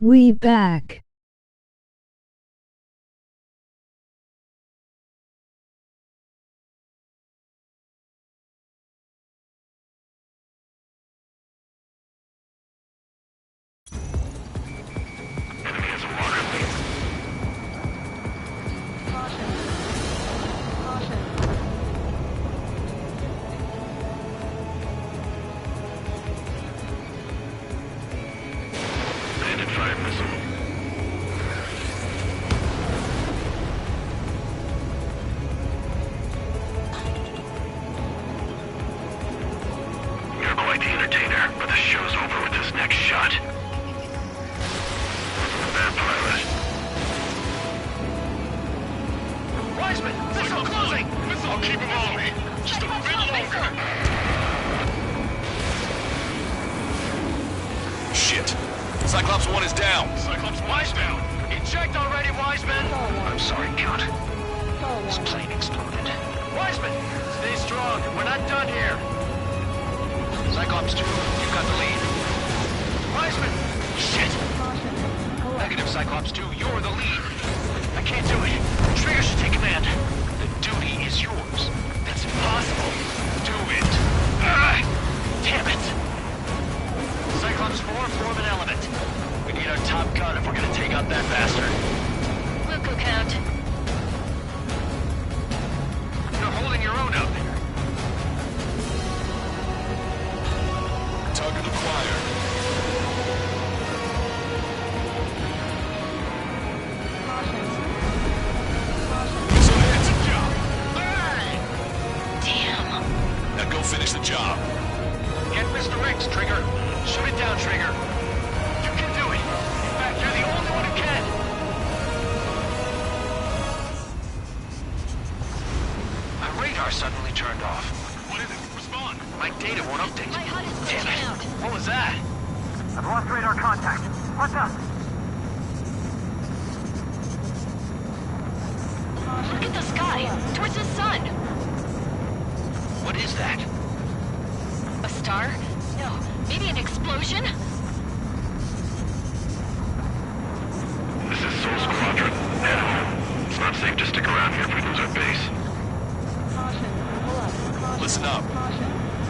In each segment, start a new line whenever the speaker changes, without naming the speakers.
We back.
Cyclops 1 is down.
Cyclops 1 is down. Eject already, Wiseman.
I'm sorry, Count. This plane exploded.
Wiseman, stay strong. We're not done here.
Cyclops 2, you've got the lead.
Wiseman!
Shit! Negative, Cyclops 2, you're the lead.
I can't do it. Trigger should take command.
The duty is yours.
That's impossible.
Do it.
Damn it! Cyclops 4, form an element. We need our top gun if we're gonna take out that bastard.
We'll go, Count.
You're holding your own out there.
Target acquired. Missile hit.
Damn.
Now go finish the job.
Get Mr. X, Trigger. Shoot it down, Trigger. You can do it. In fact, you're the only one who can.
My radar suddenly turned off.
What is it? Respond.
My data won't update.
My HUD is
Damn
glitching
it.
out.
What was that?
I've lost radar contact. What's up?
Look at the sky. Towards the sun.
What is that?
A star? No. Maybe an explosion?
This is Soul Squadron. Head home. It's not safe to stick around here if we lose our base.
Listen up.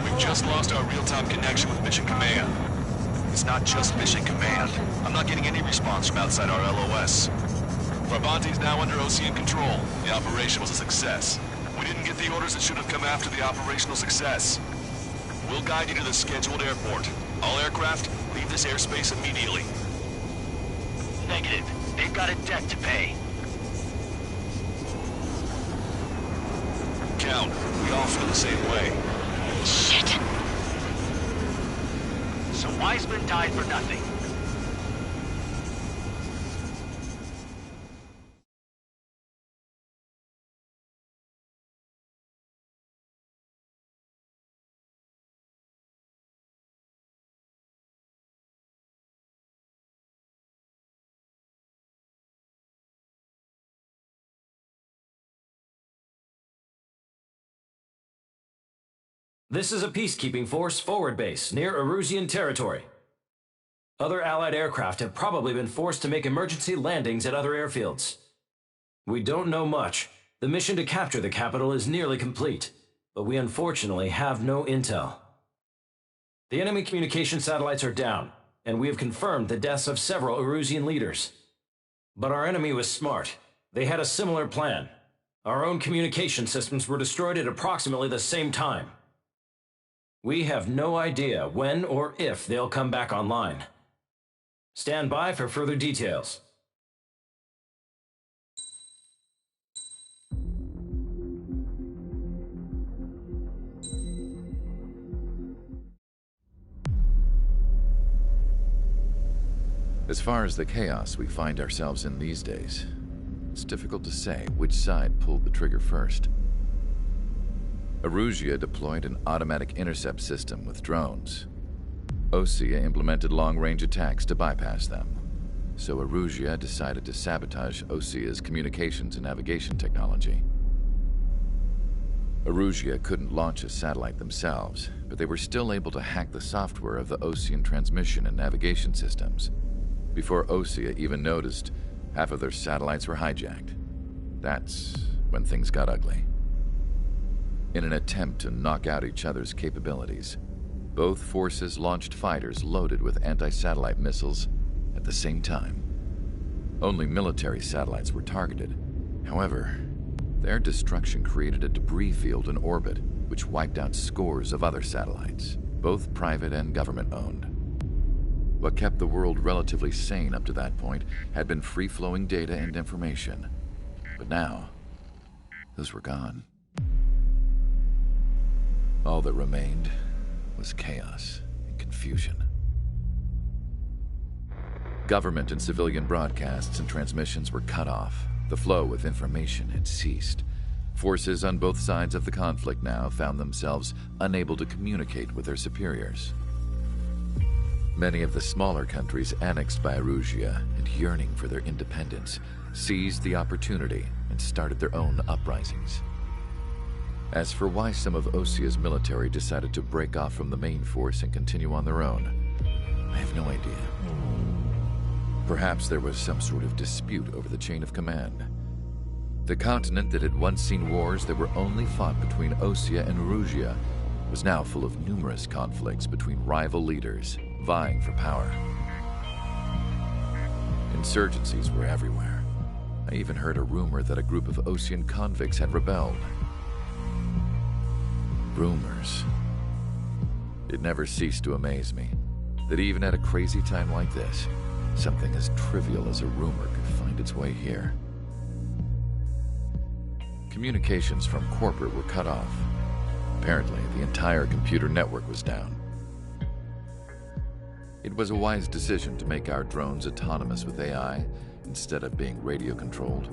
We've just lost our real-time connection with Mission Command. It's not just Mission Command. I'm not getting any response from outside our LOS. Brabante's now under Ocean control. The operation was a success. We didn't get the orders that should have come after the operational success. We'll guide you to the scheduled airport. All aircraft, leave this airspace immediately.
Negative. They've got a debt to pay.
Count, we all feel the same way.
Shit.
So Wiseman died for nothing.
This is a peacekeeping force forward base near Erusian territory. Other Allied aircraft have probably been forced to make emergency landings at other airfields. We don't know much. The mission to capture the capital is nearly complete, but we unfortunately have no intel. The enemy communication satellites are down, and we have confirmed the deaths of several Erusian leaders. But our enemy was smart. They had a similar plan. Our own communication systems were destroyed at approximately the same time. We have no idea when or if they'll come back online. Stand by for further details.
As far as the chaos we find ourselves in these days, it's difficult to say which side pulled the trigger first. Erusia deployed an automatic intercept system with drones. Osea implemented long-range attacks to bypass them. So Erusia decided to sabotage Osea's communications and navigation technology. Erusia couldn't launch a satellite themselves, but they were still able to hack the software of the Osean transmission and navigation systems. Before Osea even noticed, half of their satellites were hijacked. That's when things got ugly. In an attempt to knock out each other's capabilities, both forces launched fighters loaded with anti-satellite missiles at the same time. Only military satellites were targeted. However, their destruction created a debris field in orbit, which wiped out scores of other satellites, both private and government-owned. What kept the world relatively sane up to that point had been free-flowing data and information. But now, those were gone. All that remained was chaos and confusion. Government and civilian broadcasts and transmissions were cut off. The flow of information had ceased. Forces on both sides of the conflict now found themselves unable to communicate with their superiors. Many of the smaller countries annexed by Eurasia and yearning for their independence seized the opportunity and started their own uprisings. As for why some of Osea's military decided to break off from the main force and continue on their own, I have no idea. Perhaps there was some sort of dispute over the chain of command. The continent that had once seen wars that were only fought between Osea and Eurasia was now full of numerous conflicts between rival leaders vying for power. Insurgencies were everywhere. I even heard a rumor that a group of Osean convicts had rebelled. Rumors. It never ceased to amaze me that even at a crazy time like this, something as trivial as a rumor could find its way here. Communications from corporate were cut off. Apparently, the entire computer network was down. It was a wise decision to make our drones autonomous with AI instead of being radio-controlled.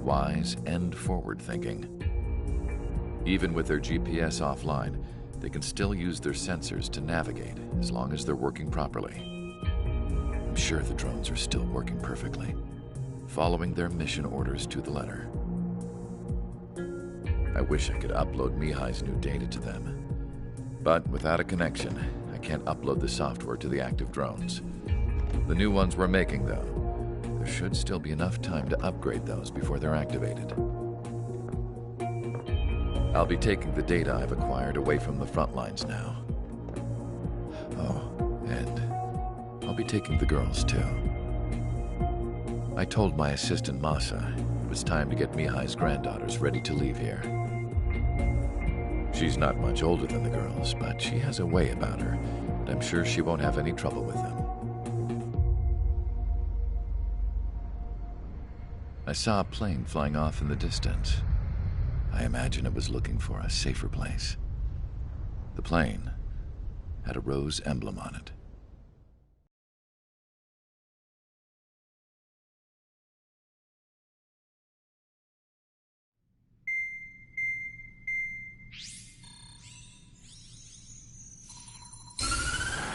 Wise and forward-thinking. Even with their GPS offline, they can still use their sensors to navigate as long as they're working properly. I'm sure the drones are still working perfectly, following their mission orders to the letter. I wish I could upload Mihai's new data to them. But without a connection, I can't upload the software to the active drones. The new ones we're making, though, there should still be enough time to upgrade those before they're activated. I'll be taking the data I've acquired away from the front lines now. Oh, and I'll be taking the girls, too. I told my assistant, Masa, it was time to get Mihai's granddaughters ready to leave here. She's not much older than the girls, but she has a way about her, and I'm sure she won't have any trouble with them. I saw a plane flying off in the distance. I imagine it was looking for a safer place. The plane had a rose emblem on it.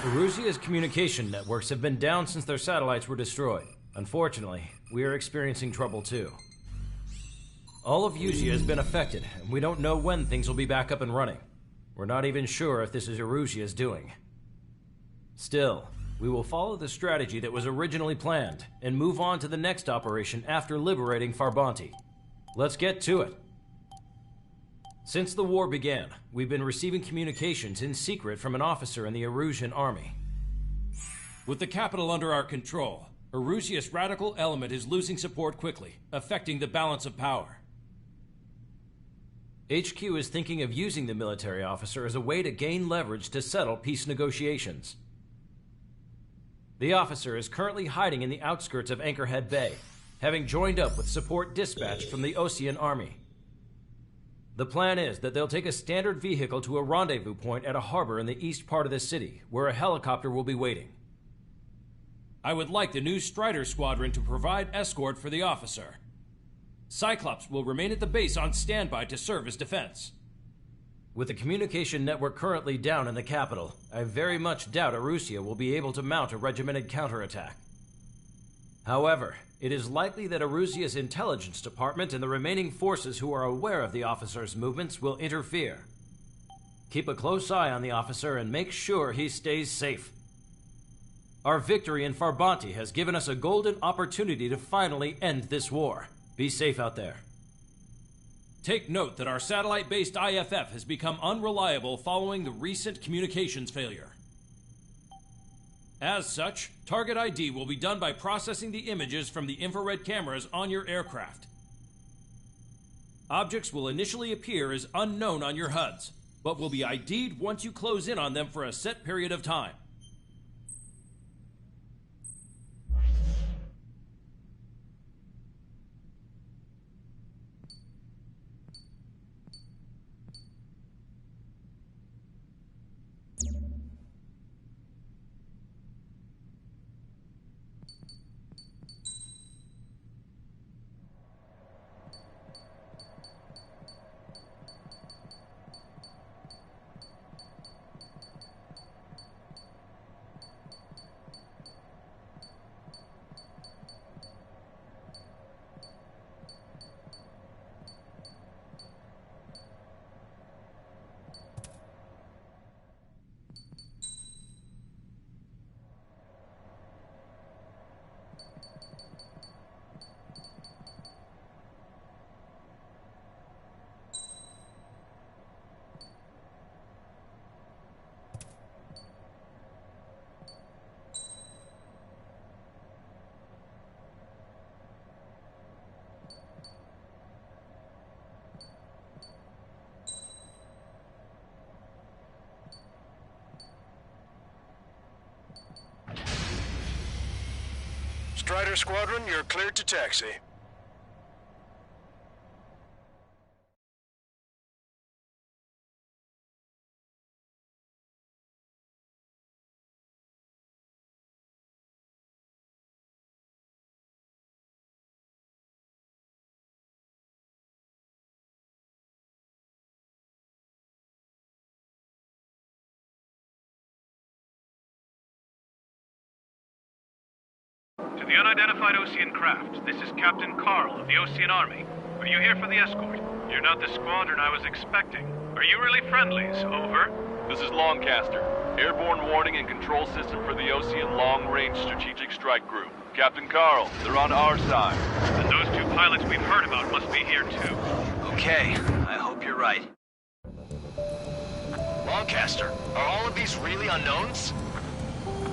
Erusia's communication networks have been down since their satellites were destroyed. Unfortunately, we are experiencing trouble too. All of Eurasia has been affected, and we don't know when things will be back up and running. We're not even sure if this is Erusia's doing. Still, we will follow the strategy that was originally planned, and move on to the next operation after liberating Farbanti. Let's get to it. Since the war began, we've been receiving communications in secret from an officer in the Erusian army. With the capital under our control, Erusia's radical element is losing support quickly, affecting the balance of power. HQ is thinking of using the military officer as a way to gain leverage to settle peace negotiations. The officer is currently hiding in the outskirts of Anchorhead Bay, having joined up with support dispatched from the Osean army. The plan is that they'll take a standard vehicle to a rendezvous point at a harbor in the east part of the city, where a helicopter will be waiting. I would like the new Strider Squadron to provide escort for the officer. Cyclops will remain at the base on standby to serve as defense. With the communication network currently down in the capital, I very much doubt Erusia will be able to mount a regimented counterattack. However, it is likely that Erusia's intelligence department and the remaining forces who are aware of the officer's movements will interfere. Keep a close eye on the officer and make sure he stays safe. Our victory in Farbanti has given us a golden opportunity to finally end this war. Be safe out there. Take note that our satellite-based IFF has become unreliable following the recent communications failure. As such, target ID will be done by processing the images from the infrared cameras on your aircraft. Objects will initially appear as unknown on your HUDs, but will be ID'd once you close in on them for a set period of time.
Strider Squadron, you're cleared to taxi.
To the unidentified Osean craft, this is Captain Carl of the Osean Army. Are you here for the escort? You're not the squadron I was expecting. Are you really friendlies? Over.
This is Longcaster. Airborne warning and control system for the Osean Long-Range Strategic Strike Group. Captain Carl, they're on our side.
And those two pilots we've heard about must be here too.
Okay, I hope you're right. Longcaster, are all of these really unknowns?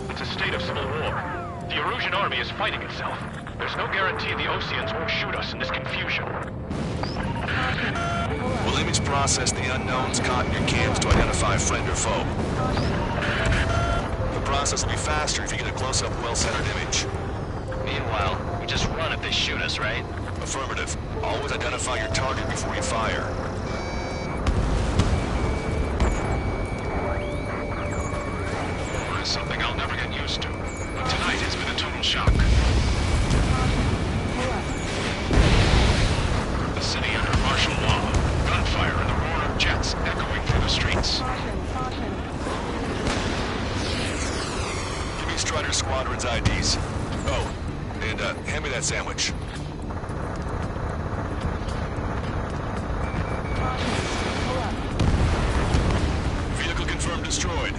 It's a state of civil war. The Erusian army is fighting itself. There's no guarantee the Oseans won't shoot us in this confusion.
We'll image process the unknowns caught in your cams to identify friend or foe. The process will be faster if you get a close-up, well-centered image.
Meanwhile, we just run if they shoot us, right?
Affirmative. Always identify your target before you fire.
It's something I'll never get used to. But tonight has been a total shock. The city under martial law. Gunfire and the roar of jets echoing through the streets.
Give me Strider Squadron's IDs. Oh, and hand me that sandwich. Vehicle confirmed destroyed.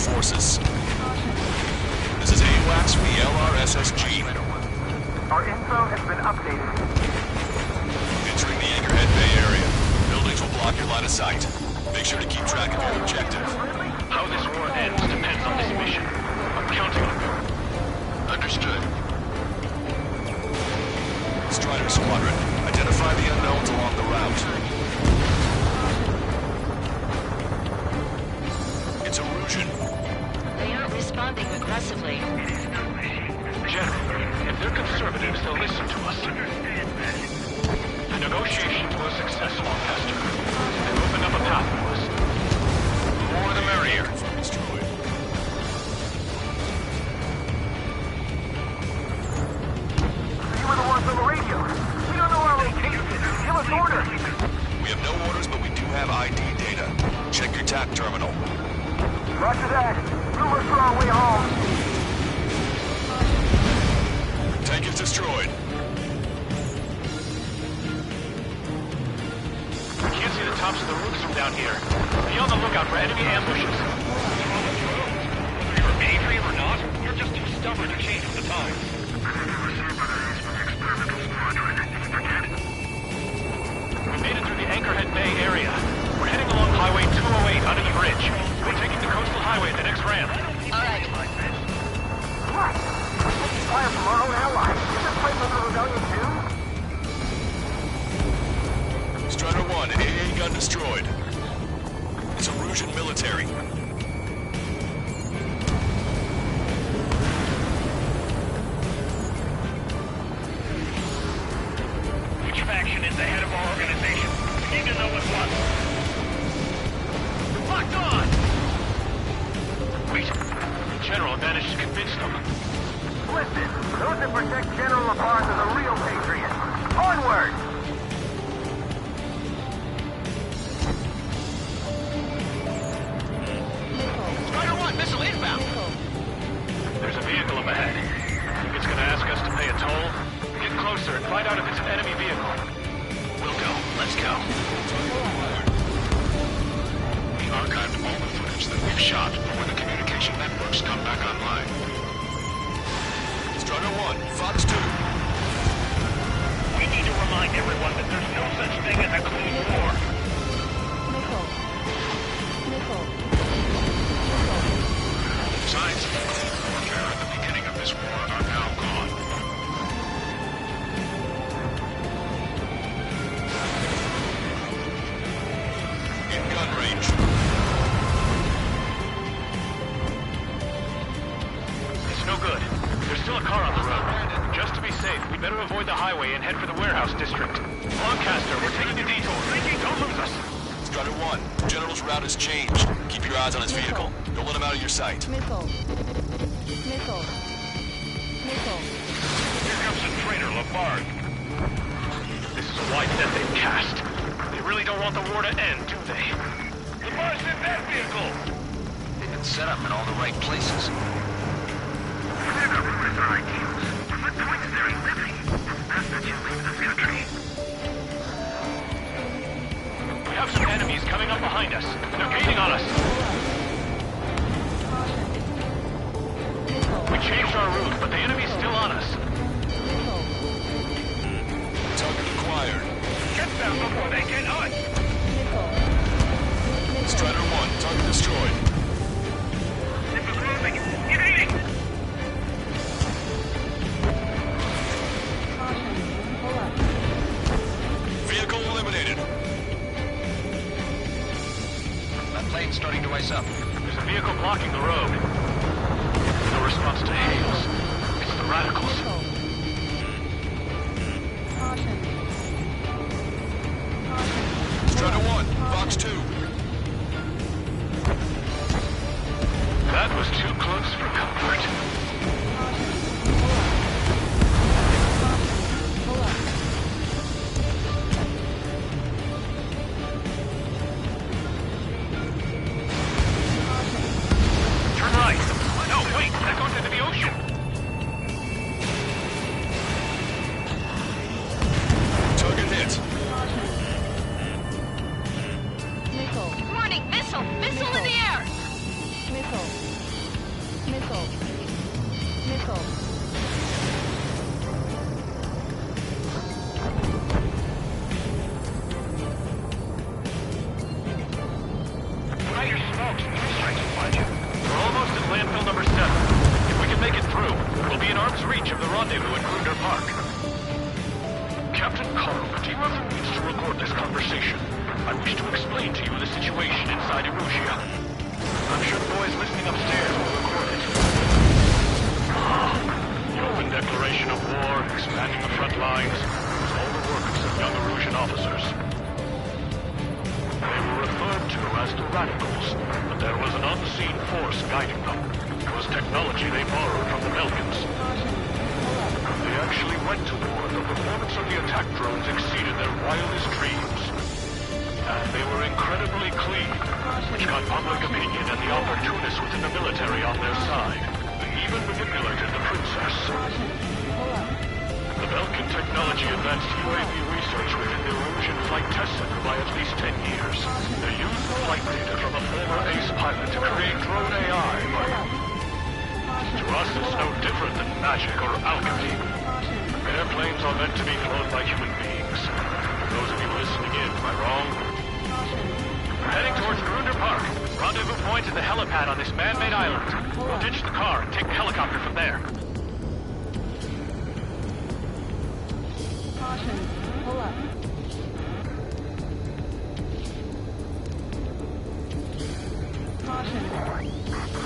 Forces. This is AWACS VLRSSG.
Our info has been updated.
Entering the Anchorhead Bay area. Buildings will block your line of sight. Make sure to keep track of your objective.
How this war ends depends on this mission. I'm counting on you. Understood.
Strider Squadron, identify the unknowns along the route. It's Erusian.
They aren't responding aggressively.
General, if they're conservatives, they'll listen to us. The negotiations were a success, Longcaster. They've opened up a path for us. The more the merrier.
Destroyed.
You were the ones on the radio. We don't know our location. Give us orders.
We have no orders, but we do have ID data. Check your TAC terminal.
Roger that. Rumors for our way home.
Tank is destroyed.
tops of the roofs from down here. Be on the lookout for enemy ambushes.
Whether you're angry or not, you're just too stubborn to change with the times.
We made it through the Anchorhead Bay area. We're heading along Highway 208 under the bridge. We're taking the coastal highway at the next ramp.
All right.
What? Fire from our own allies. Is this place under rebellion too?
Strider 1, an AA gun destroyed. It's Erusian military.
Which faction is the head of our organization? We need to know at once.
Locked on! Wait. The General managed to convince them.
Listen, those that protect General LaPaz are the real patriots. Onward!
Strider 1, missile inbound! There's a vehicle up ahead. Think it's gonna ask us to pay a toll? Get closer and find out if it's an enemy vehicle.
We'll go. Let's go. We archived all the footage that we've shot for when the communication networks come back online. Strider 1, Fox 2.
We need to remind everyone that there's no such thing as a clean war.
Signs of clean warfare at the beginning of this war are now gone. In gun range.
It's no good. There's still a car on the road. Just to be safe, we better avoid the highway and head for the warehouse district. Lancaster, we're taking a detour. Ricky, don't lose us.
Strider 1, General's route has changed. Keep your eyes on his vehicle. Don't let him out of your sight.
Here comes the traitor, Labarge. This is a wide net they've cast. They really don't want the war to end, do they?
Labarge in that vehicle!
They've been set up in all the right places. We have some enemies coming up behind us. They're gaining on us. We changed our route, but the enemy's still on us.
Target acquired.
Get them before they get us!
Strider 1, target destroyed.
This is moving! Evading!
Vehicle eliminated.
That plane's starting to ice up. There's a vehicle blocking the road. No response to hails. It's the radicals.
Strider 1, Fox 2.
That was too close for comfort. Turn right. No, wait, that goes into the ocean.
Target hit.
Warning, missile! Missile in the air!
Higher smokes, three strikes will find you.
We're almost at landfill number 7. If we can make it through, we'll be in arm's reach of the rendezvous at Grunder Park. Captain Carl, do you have the means to record this conversation? I wish to explain to you the situation inside Erusia. I'm sure the boys listening upstairs will record it. The open declaration of war, expanding the front lines, was all the work of some young Erusian officers. They were referred to as the radicals, but there was an unseen force guiding them. It was technology they borrowed from the Melkins. They actually went to war. The performance of the attack drones exceeded their wildest dreams. And they were incredibly clean, which got public opinion and the opportunists within the military on their side. They even manipulated the princess. The Belkin technology advanced UAV research within the Erosion Flight Test Center by at least 10 years. They used the flight data from a former ace pilot to create drone AI, but to us it's no different than magic or alchemy. Airplanes are meant to be flown by human beings. Those of you listening in, am I wrong?
We're heading towards Grunder Park. Rendezvous point is the helipad on this man-made island. We'll ditch the car and take the helicopter from there.
Caution. Pull up. Caution.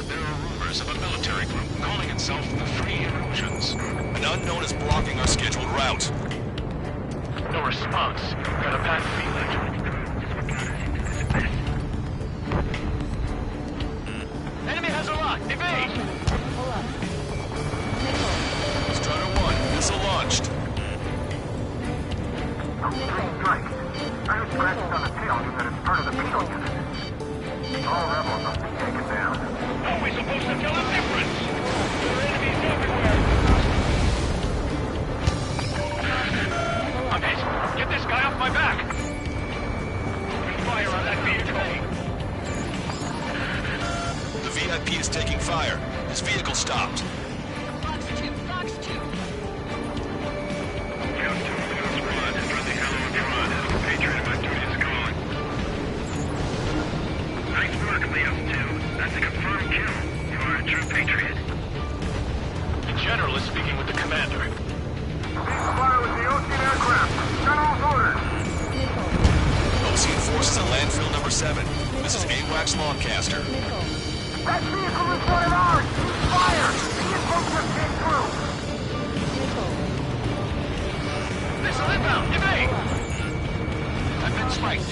There are rumors of a military group calling itself the Free Erosions.
An unknown is blocking our scheduled route.
No response. Got a bad feeling.
Enemy has a lock. Evade!
Pull up.
Strider 1, missile launched.
Strike. I heard scratches on the tail mean that it's part of the penal unit. All rebels must be taken down.
How are we supposed to tell the difference? There are enemies everywhere.
I'm hit. Get this guy off my back.
Fire on that vehicle.
The VIP is taking fire. His vehicle stopped.
Fox 2, Fox 2.
Patriot of duty is calling. Nice work, Leo 2. That's a confirmed kill. You are a true patriot.
The general is speaking with the commander.
Ceasefire with the Ocean aircraft. General's orders.
Ocean forces at landfill number 7. This is AWACS Lancaster.
That vehicle is one of ours. Fire. The info just came through.
Missile inbound. Evade! I've been spiked.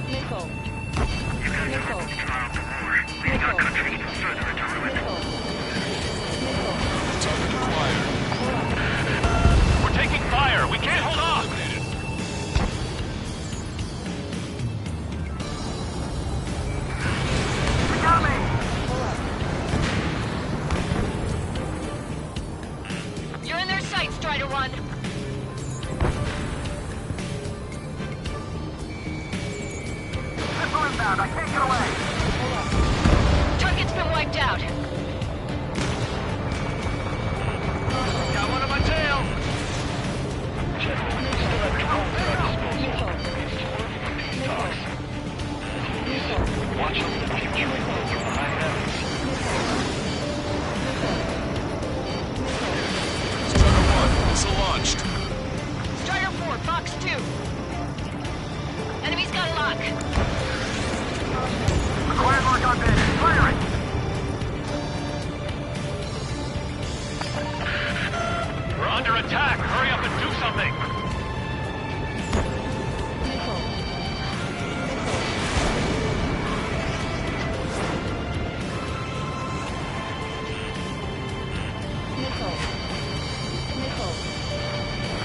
Nickel.
You guys are on the trial for war, leading our country even further into ruin.
Target acquired.
We're taking fire. We can't hold off.
You're in their sights, Strider 1.
Missile inbound. I can't get away.
Target's been wiped out.
Got one on my tail.
General, we still have drones at our disposal. These talks. Watch them and keep shooting them from the high heavens.
Strider 1, missile launched.
Strider 4, Fox 2. Enemy's got a lock.
Acquired mark on bandit. Firing.
We're under attack. Hurry up and do something.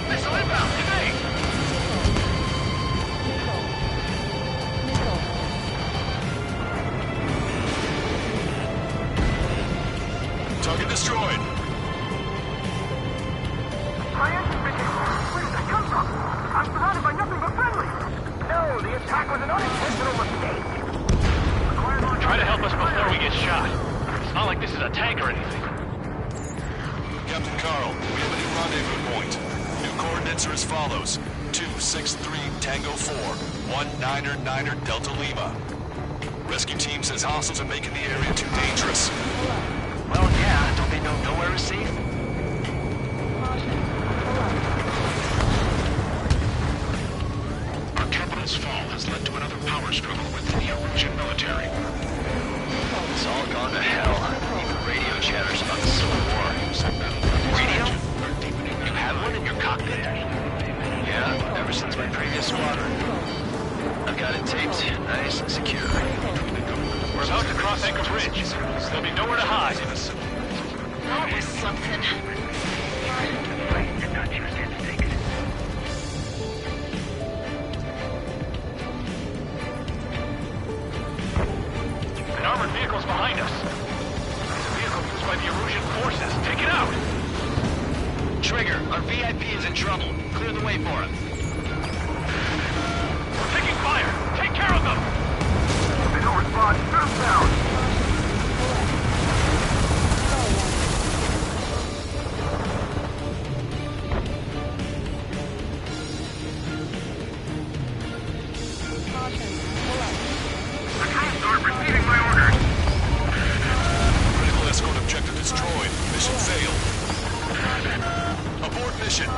Missile inbound. Evade!
Target destroyed.
My engine's been hit. Where did that come from? I'm surrounded by nothing but friendlies. No, the attack was an unintentional mistake. Acquired mark.
Try to help us before we get shot. It's not like this is a tank or anything.
Captain Carl, we have a new rendezvous point. New coordinates are as follows. 263 Tango 4, 199er Delta Lima. Rescue team says hostiles are making the area too dangerous.
Well, yeah. Don't they know nowhere is safe?
Our capital's fall has led to another power struggle within the Erosion military.
It's all gone to hell. Even radio chatters about the Civil War. Radio? You have one in your cockpit? Yeah, ever since my previous squadron. I've got it taped, nice and secure. We're about to cross Anchor Bridge. There'll be nowhere to hide.
That was something.
Did not use instinct.
An armored vehicle's behind us. It's a vehicle used by the Erosion forces. Take it out! Trigger, our VIP is in trouble. Clear the way for him.
We're taking fire! Take care of them!
They don't respond. Shoot them down!
Control start receiving my orders.
Critical escort objective destroyed. Mission failed. Abort mission.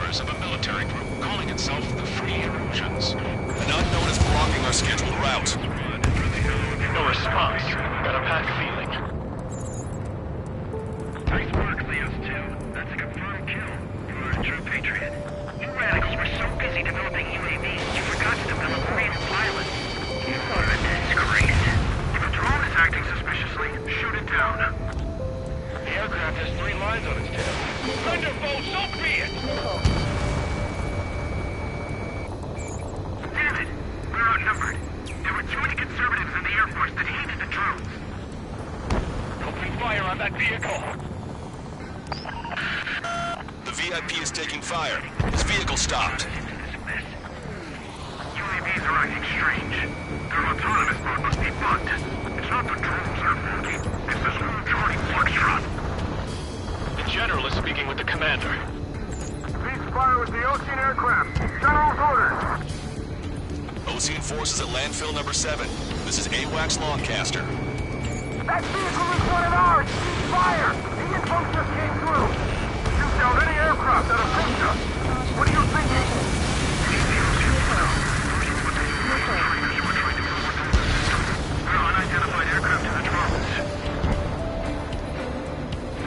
Of a military group calling itself the Free ÄΡΕչs. An unknown is blocking our scheduled route.
No response. Got a bad feeling.
Nice work, Leos 2. That's a confirmed kill. You are a true patriot. You radicals were so busy developing UAVs, you forgot to develop real pilots. You are a disgrace. If a drone is acting suspiciously, shoot it down.
The aircraft has 3 lines on its tail. Thunderbolt, so be it!
Damn it! We're outnumbered. There were too many conservatives in the Air Force that hated the drones.
Open fire on that vehicle!
The VIP is taking fire. His vehicle stopped.
UAVs are acting strange. Their autonomous mode must be bugged. It's not the drones that are faulty. It's this whole Charlie Foxtrot.
The general is speaking with the commander.
Cease fire with the Ocean aircraft. General's orders.
Ocean forces at landfill number 7. This is AWACS Longcaster.
That vehicle is one of ours! Cease fire! The info just came through! Shoot down any aircraft that approach us! What are you thinking? Unidentified aircraft in the drones.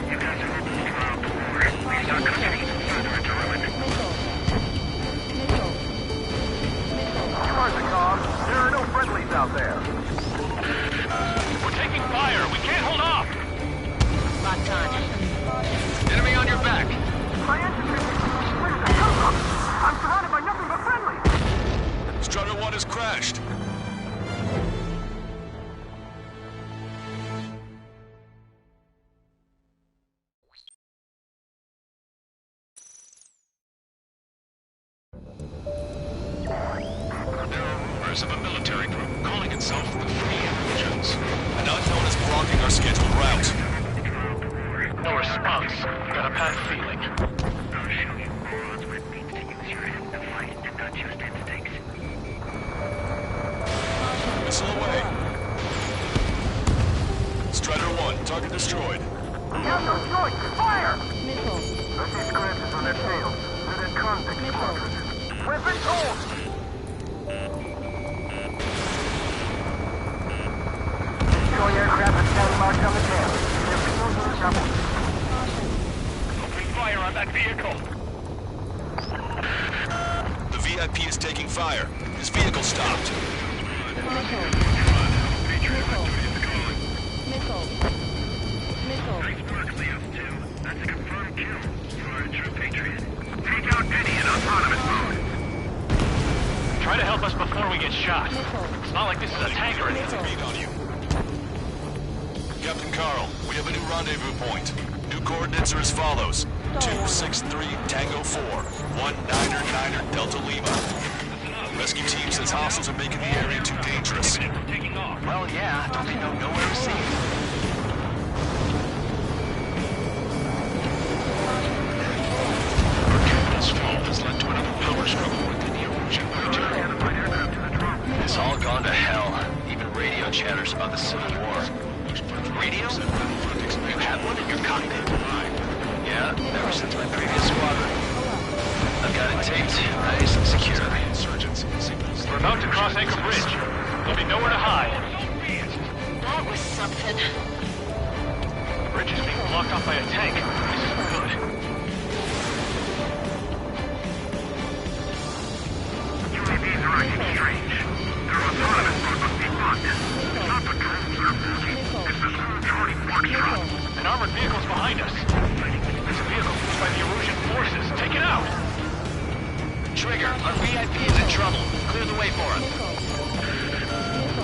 You guys are moving throughout the war. Please not continue further into ruin. You are the cause. There are no friendlies out there.
We're taking fire! We can't hold off!
Locked on.
Enemy on your back.
My engine is... Where did that come from? I'm surrounded by nothing but friendlies!
Strutter 1 has crashed. Of a military group calling itself the Free ÄΡEչs. An unknown is blocking our scheduled route.
No response. Got a bad feeling.
I'll show you morons what it means to use your head to fight and not just instincts.
Missile away. Strider 1, target destroyed.
Counter joint! Fire!
Missile.
I see scratches on their tails. They're that convict squadron. We've been told! Destroy aircraft and standing marks on the tail. Their signals are double.
Open fire on that vehicle!
The VIP is taking fire. His vehicle stopped.
Missile.
Nice work, Leos 2. That's a confirmed kill. You are a true patriot. Take out any in autonomous mode.
Try to help us before we get shot. It's not like this is a tank or anything.
Beat on you. Captain Carl, we have a new rendezvous point. New coordinates are as follows. 263 Tango 4, 1999 Delta Lima. Rescue team says hostiles are making the area too dangerous.
Well, yeah, don't they know nowhere to see?
Our captain's fault has led to another power struggle within the Norwegian military.
It's all gone to hell. Even radio chatters about the Civil War. Radio? You have one in your cockpit? Yeah, ever since my previous squadron. I've got it taped, nice and secure.
We're about to cross Anchor Bridge. There'll be nowhere to hide.
That was something.
The bridge is being blocked off by a tank. This isn't good.
UAVs are acting strange. blocked. It's not the drones that are blocking. It's this huge Hardy Mark truck.
An armored vehicle's behind us. It's a vehicle used by the Erusian forces. Take it out!
Trigger, our VIP is in trouble. Clear the way for him.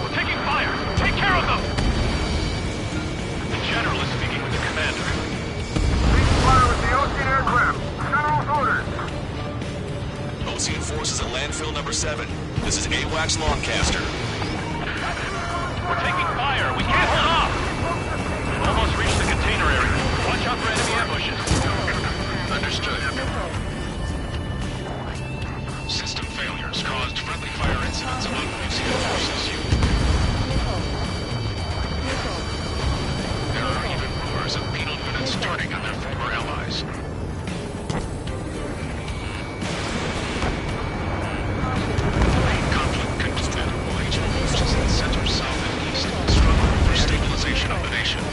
We're taking fire! Take care of them! The General is speaking with the commander.
Please fire with the Ocean aircraft. General's orders.
Ocean forces at landfill number 7. This is AWACS Longcaster.
We're taking fire! We can't hold off! We've almost reached the container area. Watch out for enemy ambushes.
Understood. System failures caused friendly fire incidents among UCO forces. There are even rumors of penal units starting on their former allies. Conflict continued while each forces in center, south, and east struggle for stabilization of the nation.
I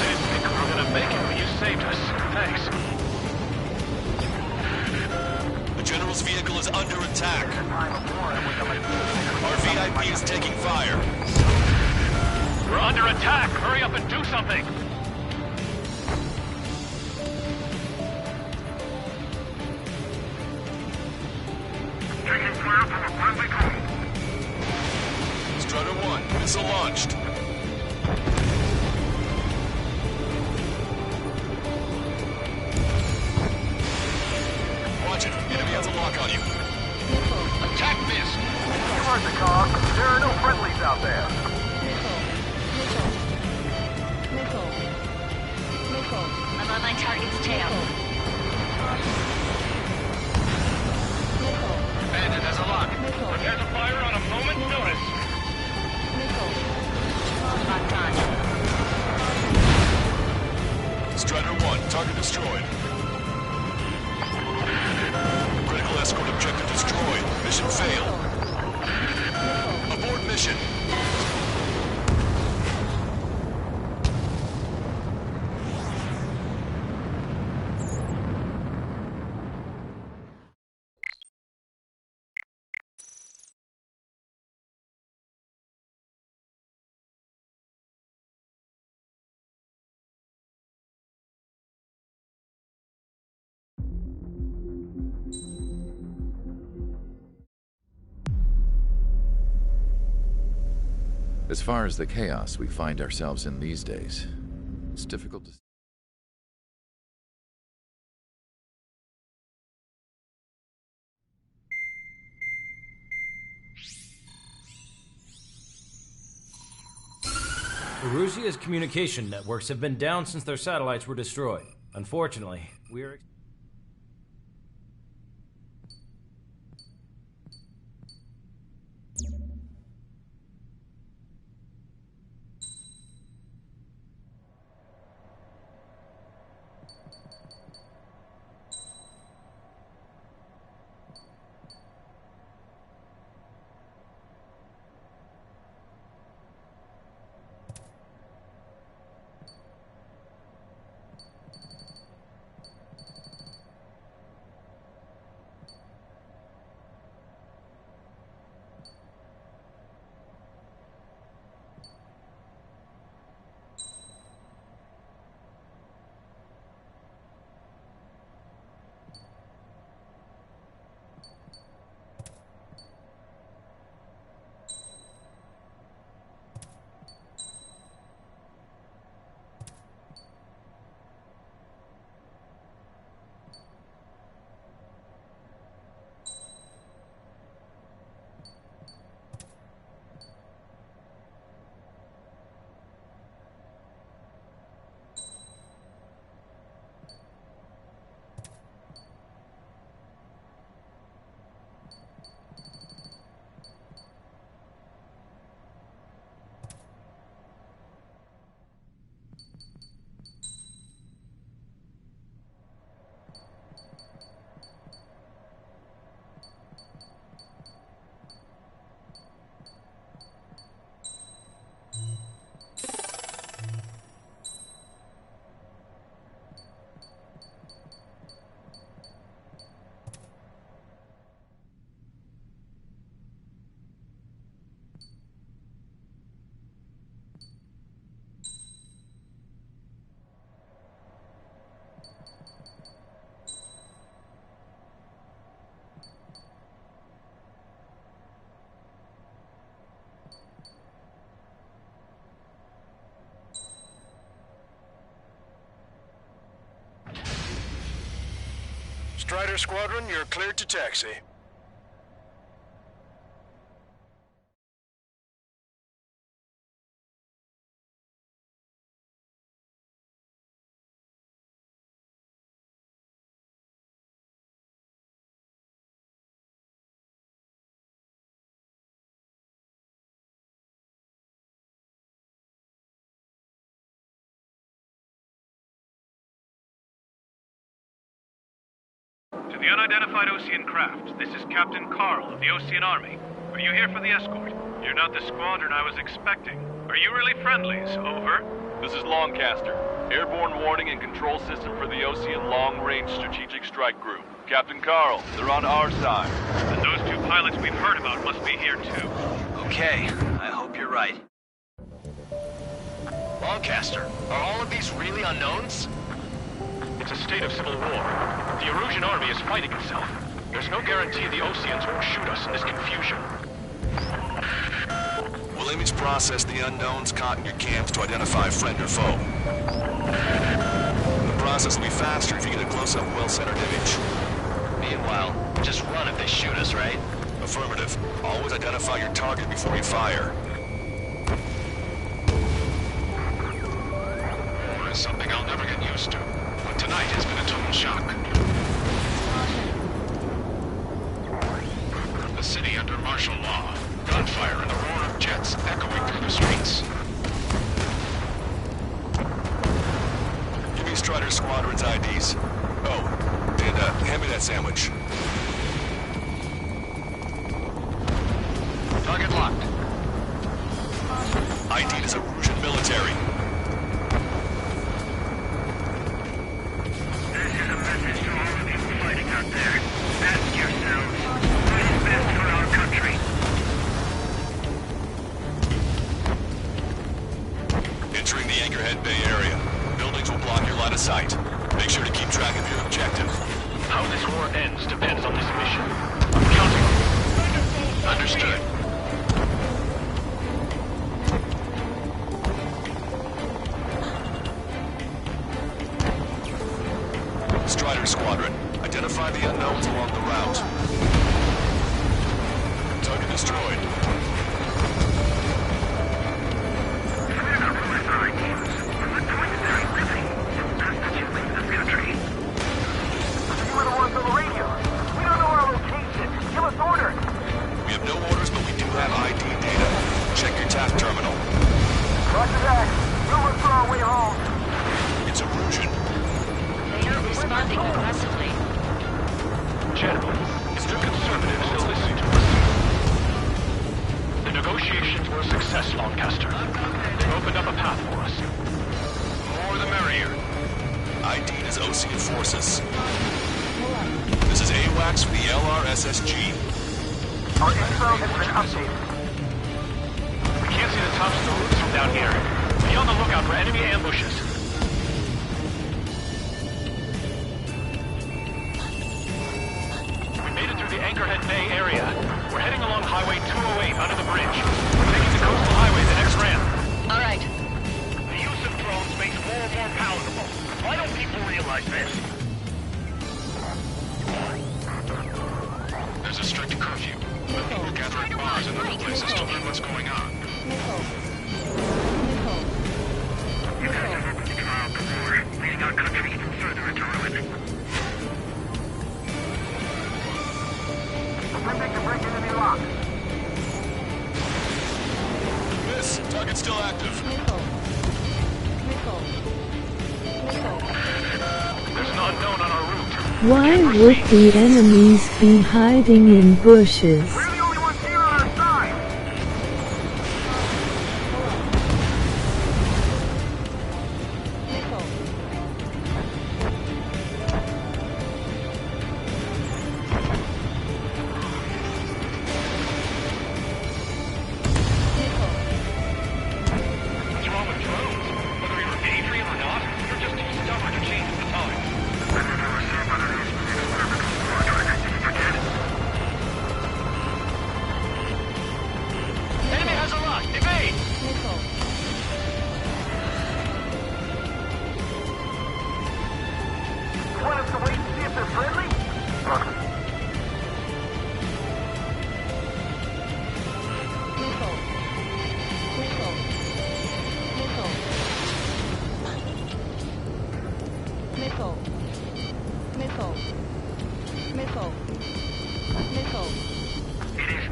didn't think we were gonna make it, but you saved us. Thanks.
The General's vehicle is under attack. Our VIP is taking fire.
We're under attack! Hurry up and do something!
Taking fire from a friendly drone.
Strutter 1, missile launched. Watch it. Enemy has a lock on you. Attack missed.
You heard the call. There are no friendlies out there.
I'm on my target's tail.
Bandit has a lock. Prepare to fire on a moment's notice.
Locked on.
Strider 1, target destroyed. Critical escort objective destroyed. Mission failed. Abort mission.
As far as the chaos we find ourselves in these days, it's difficult to...
Erusia's communication networks have been down since their satellites were destroyed. Unfortunately, we are...
Strider Squadron, you're cleared to taxi.
To the unidentified Osean craft, this is Captain Carl of the Osean Army. Are you here for the escort? You're not the squadron I was expecting. Are you really friendlies? Over.
This is Longcaster. Airborne warning and control system for the Osean Long-Range Strategic Strike Group. Captain Carl, they're on our side.
And those two pilots we've heard about must be here too.
Okay, I hope you're right. Longcaster, are all of these really unknowns?
It's a state of civil war. The Erusian army is fighting itself. There's no guarantee the Oseans won't shoot us in this confusion.
We'll image process the unknowns caught in your camps to identify friend or foe. The process will be faster if you get a close-up, well-centered image.
Meanwhile, just run if they shoot us, right?
Affirmative. Always identify your target before you fire.
War is something I'll never get used to. But tonight has been a total shock. The city under martial law. Gunfire and the roar of jets echoing through the streets.
Give me Strider Squadron's IDs. Oh, and hand me that sandwich.
Target locked.
ID is Erusian military.
This is a message to all of you fighting out there. Ask yourselves, what is best for our country?
Entering the Anchorhead Bay area. Buildings will block your line of sight. Make sure to keep track of your objective.
How this war ends depends on this mission. I'm counting on you. Understood.
Strider Squadron, identify the unknowns along the route. Target destroyed.
We're not ruling our ideas. What point is there in living? That's that you leave this country. You were the ones on the radio. We don't know our location. Give us orders.
We have no orders, but we do have ID data. Check your TAF terminal.
Roger that. We'll look for our way home.
It's Erusian.
They are responding aggressively.
General, if the conservatives will listen to us. The negotiations were a success, Longcaster. They've opened up a path for us. More the merrier.
ID is Osean forces. This is AWACS for the LRSSG.
Our info has been updated.
We can't see the tops of the roofs from down here. Be on the lookout for enemy ambushes. We made it through the Anchorhead Bay area. We're heading along Highway 208 under the bridge. We're taking the coastal highway the next ramp.
All right.
The use of drones makes war more palatable. Why don't people realize this?
There's a strict curfew. But people gather at bars and other places to learn what's going on.
You guys have opened the trial for war, leading our country even further into ruin. Attempting to break enemy lock.
Miss, target's still active.
There's an unknown on our route.
Why would the enemies be hiding in bushes?
We're the only ones here on our side. What's wrong with drones? Whether we were Patriot or not, you're just too stubborn to change with the times. I never saw one of those before. Forget it.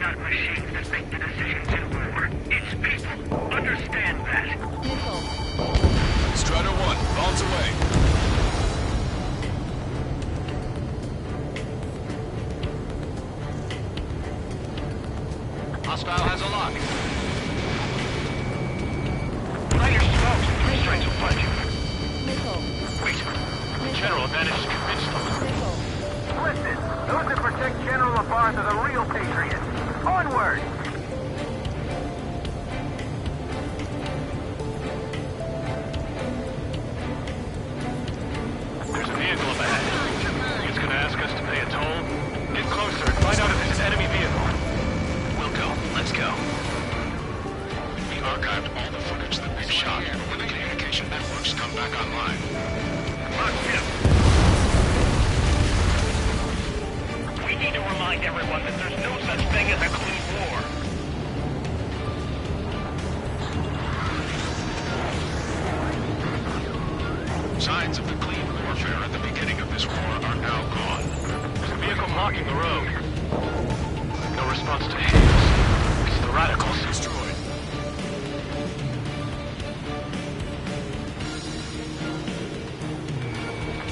not machines that make the decisions in war. It's people. Understand that.
Strider 1, bombs away.
Hostile has a lock.
Fire smokes. 3 strikes will find you. Wait.
General managed to convince them.
Listen, those that protect General Labarth are the real patriots. Onward!
There's a vehicle up ahead. It's gonna ask us to pay a toll. Get closer and find out if it's an enemy vehicle.
We'll go. Let's go.
We archived all the footage that we've shot when the communication networks come back online.
Lock him. We need to remind everyone that there's no such thing as a clean war.
Signs of the clean warfare at the beginning of this war are now gone.
There's a vehicle blocking the road. No response to hails. It's the radicals.
Destroyed.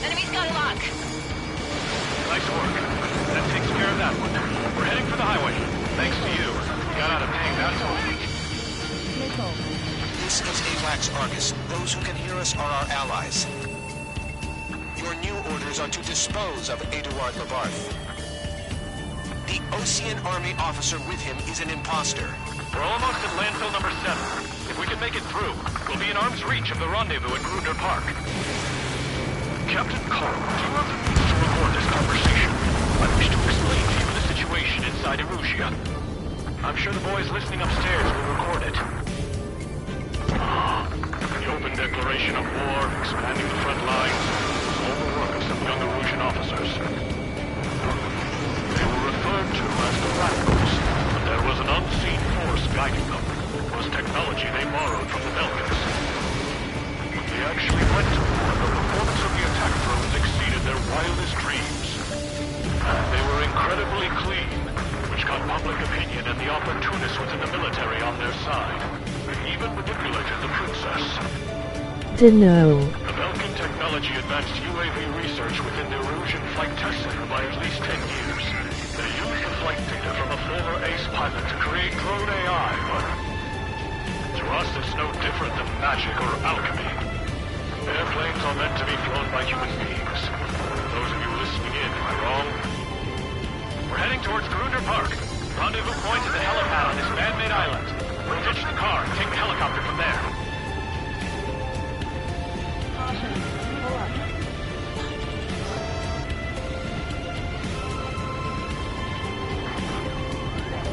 Enemy's got a lock.
Nice work. That takes care of that one. We're heading for the highway. Thanks to you. We got out of paying that toll.
This is AWACS Argus. Those who can hear us are our allies. Your new orders are to dispose of Eduard Labarth. The Ocean Army officer with him is an imposter.
We're almost at landfill number 7. If we can make it through, we'll be in arm's reach of the rendezvous at Gruner Park.
Captain Carl, do you have the means to record this conversation? I wish to explain to you the situation inside Erusia.
I'm sure the boys listening upstairs will record it.
The open declaration of war, expanding the front lines, all the work of some young Erusian officers. They were referred to as the radicals, but there was an unseen force guiding them. It was technology they borrowed from the Belgians. When they actually went to war, the performance of the attack drones exceeded their wildest dreams. And they were incredibly clean, which got public opinion and the opportunists within the military on their side. They even manipulated the princess.
Dunno.
The Belgian technology advanced UAV research within the Erusian Flight Test Center by at least 10 years. They used the flight data from a former ace pilot to create drone AI, but to us it's no different than magic or alchemy. Airplanes are meant to be flown by human beings. Those of you listening in, am I wrong?
We're heading towards Gruner Park. Rendezvous point at the helipad on this man-made island. We'll ditch the car and take the helicopter from there.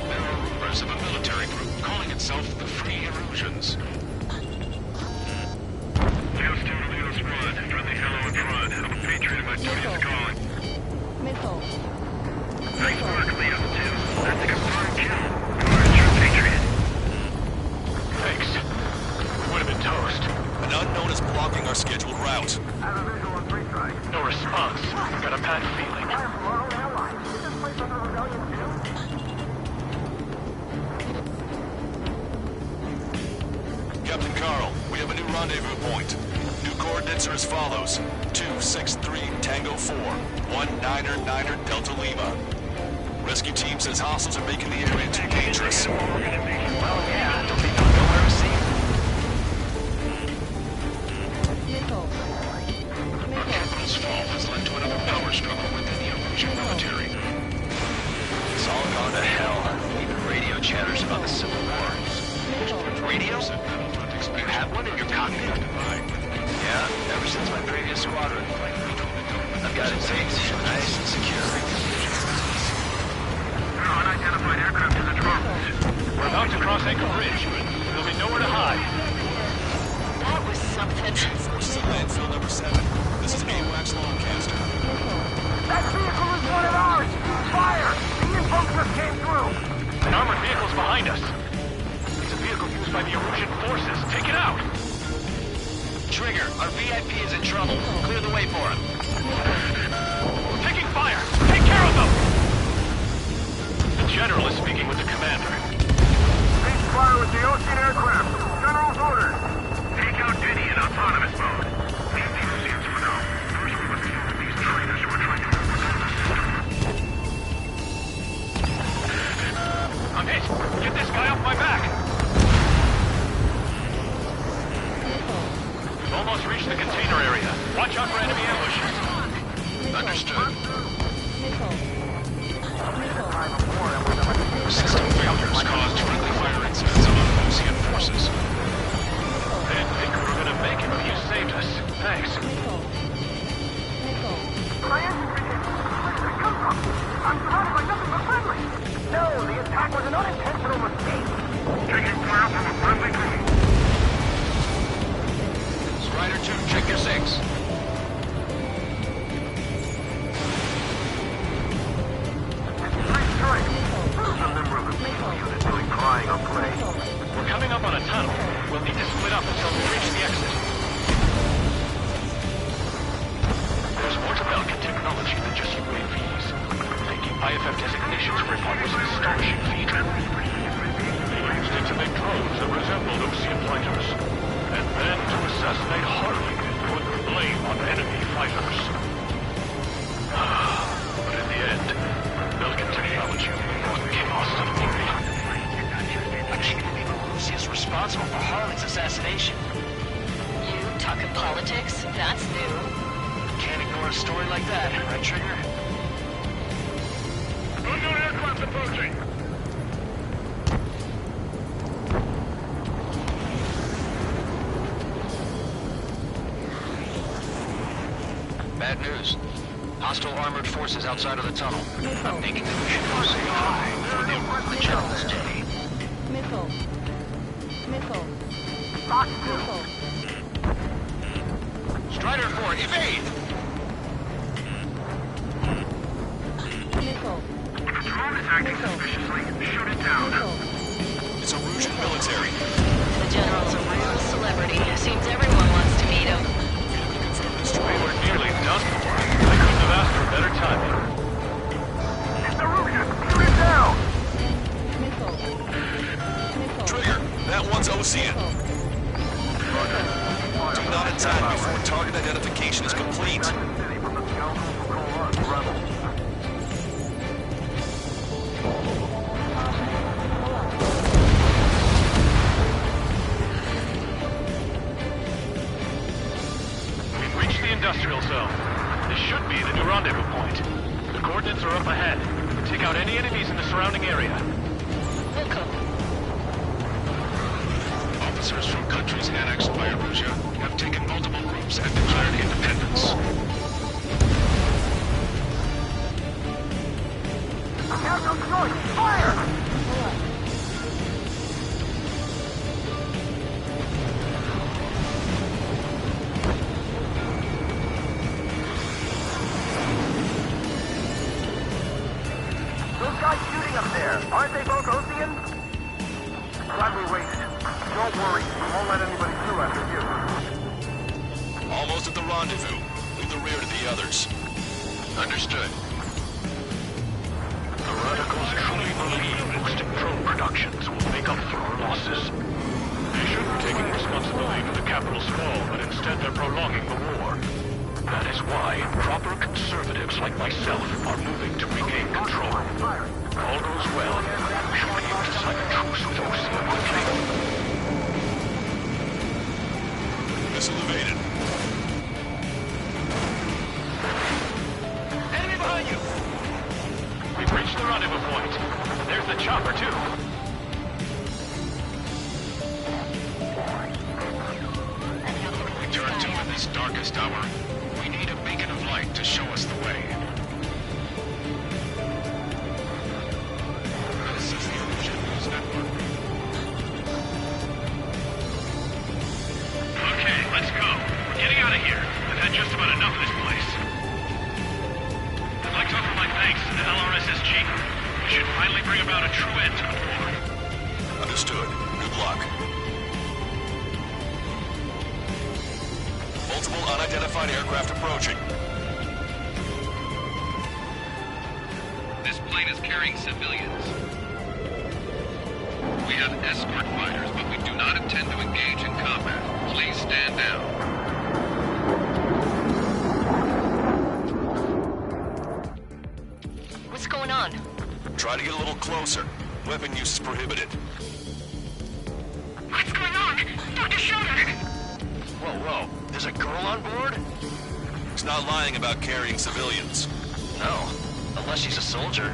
There are rumors of a military group calling itself the Free Erusians.
Leos 2 to Leos 1. Friendly hello in front. I'm a patriot. My duty is calling.
Missile.
Nice work, Leos 2. That's a confirmed kill. You are a true patriot.
Thanks. We would have been toast.
An unknown is blocking our scheduled route.
I have a visual on 3 strikes.
No response. Got a bad feeling.
I am from our own allies. Is this place under rebellion too?
Captain Carl, we have a new rendezvous point. New coordinates are as follows. 263 Tango 4, 1999 Delta Lima. Rescue team says hostiles are making the area too dangerous.
Well, yeah, don't think they'll know where to see.
Missile.
Captain's fall has led to another power struggle within the Erusian military.
It's all gone to hell. Even radio chatters about the Civil War. Radio? You have one in your cockpit? Yeah, ever since my previous squadron. I've got it taped, nice and secure.
There are unidentified aircraft in the drones.
We're about to cross Anchor Bridge. There'll be nowhere to hide.
That was something.
Forces at landfill number 7. This is AWACS Lancaster.
That vehicle is one of ours! Fire! The info just came through!
An armored vehicle's behind us. It's a vehicle used by the Erusian forces. Take it out!
Trigger, our VIP is in trouble. Clear the way for him.
We're taking fire! Take care of them!
The
general is speaking with the commander.
Cease fire with the Ocean aircraft. General's orders. Take out Diddy in autonomous mode. Leave the Oceans for now. First we must deal with these traitors who are trying to overcome the system.
I'm hit! Get this guy off my back! We've almost reached the container area. Watch out for enemy ambushes.
Understood.
System failures caused friendly fire incidents among Ocean forces. I didn't think we were gonna make it, but you saved us. Thanks.
My engine begins. Where did it come from? I'm surrounded by nothing but friendly. No, the attack was an unintentional mistake. Taking fire from a friendly team.
Strider 2, check your 6.
We're coming up on a tunnel. We'll need to split up until we reach the exit. There's more to Belkin technology than just UAVs. Taking IFF designations for one was an astonishing feat. They used it to make drones that resembled Ocean fighters. And then to assassinate Harley and put the blame on enemy fighters. But in the end, Belkin technology brought chaos to the world.
I can't believe Lucy is responsible for Harley's assassination.
You talking politics? That's new.
Can't ignore a story like that, right, Trigger?
Unknown aircraft approaching.
Bad news. Hostile armored forces outside of the tunnel. I'm thinking that we should go say hi before they ruin the general's day.
Missile. Missile. Missile.
Strider 4, evade!
Missile.
If a drone is acting suspiciously, shoot it down.
It's Erusian military.
The general's a real celebrity. Seems everyone wants to meet him.
We were nearly done for. I couldn't have asked for better timing.
It's Erusian! Shoot it down!
Missile.
Trigger, that one's Ocean. Do not attack before target identification is complete.
We've reached the industrial zone. This should be the new rendezvous point. The coordinates are up ahead. Take out any enemies in the surrounding area.
Welcome.
Officers from countries annexed by Erusia have taken multiple groups and declared independence.
I have no choice! Fire! Those guys shooting up there, aren't they both Oceans? Glad we waited. Don't worry, we won't let anybody through after you.
Almost at the rendezvous. Leave the rear to the others. Understood.
The radicals truly believe boosting drone productions will make up for our losses. They shouldn't be taking responsibility for the capital's fall, but instead they're prolonging the war. That is why proper conservatives like myself are moving to regain control. If all goes well, we should be able to sign a truce with Ocean quickly.
Missile evaded.
Enemy behind you! We've reached the rendezvous point. There's the chopper, too.
We turn to in this darkest hour. We need a beacon of light to show us the way. This is the Erusian News Network.
Okay, let's go. We're getting out of here. I've had just about enough of this place. I'd like to offer my thanks to the LRSSG. We should finally bring about a true end to the war.
Understood. Good luck. Multiple unidentified aircraft approaching.
This plane is carrying civilians.
We have escort fighters, but we do not intend to engage in combat. Please stand down.
What's going on?
Try to get a little closer. Weapon use is prohibited.
What's going on? Dr. Schroeder!
Whoa. There's a girl on board? He's not lying about carrying civilians.
No, unless she's a soldier.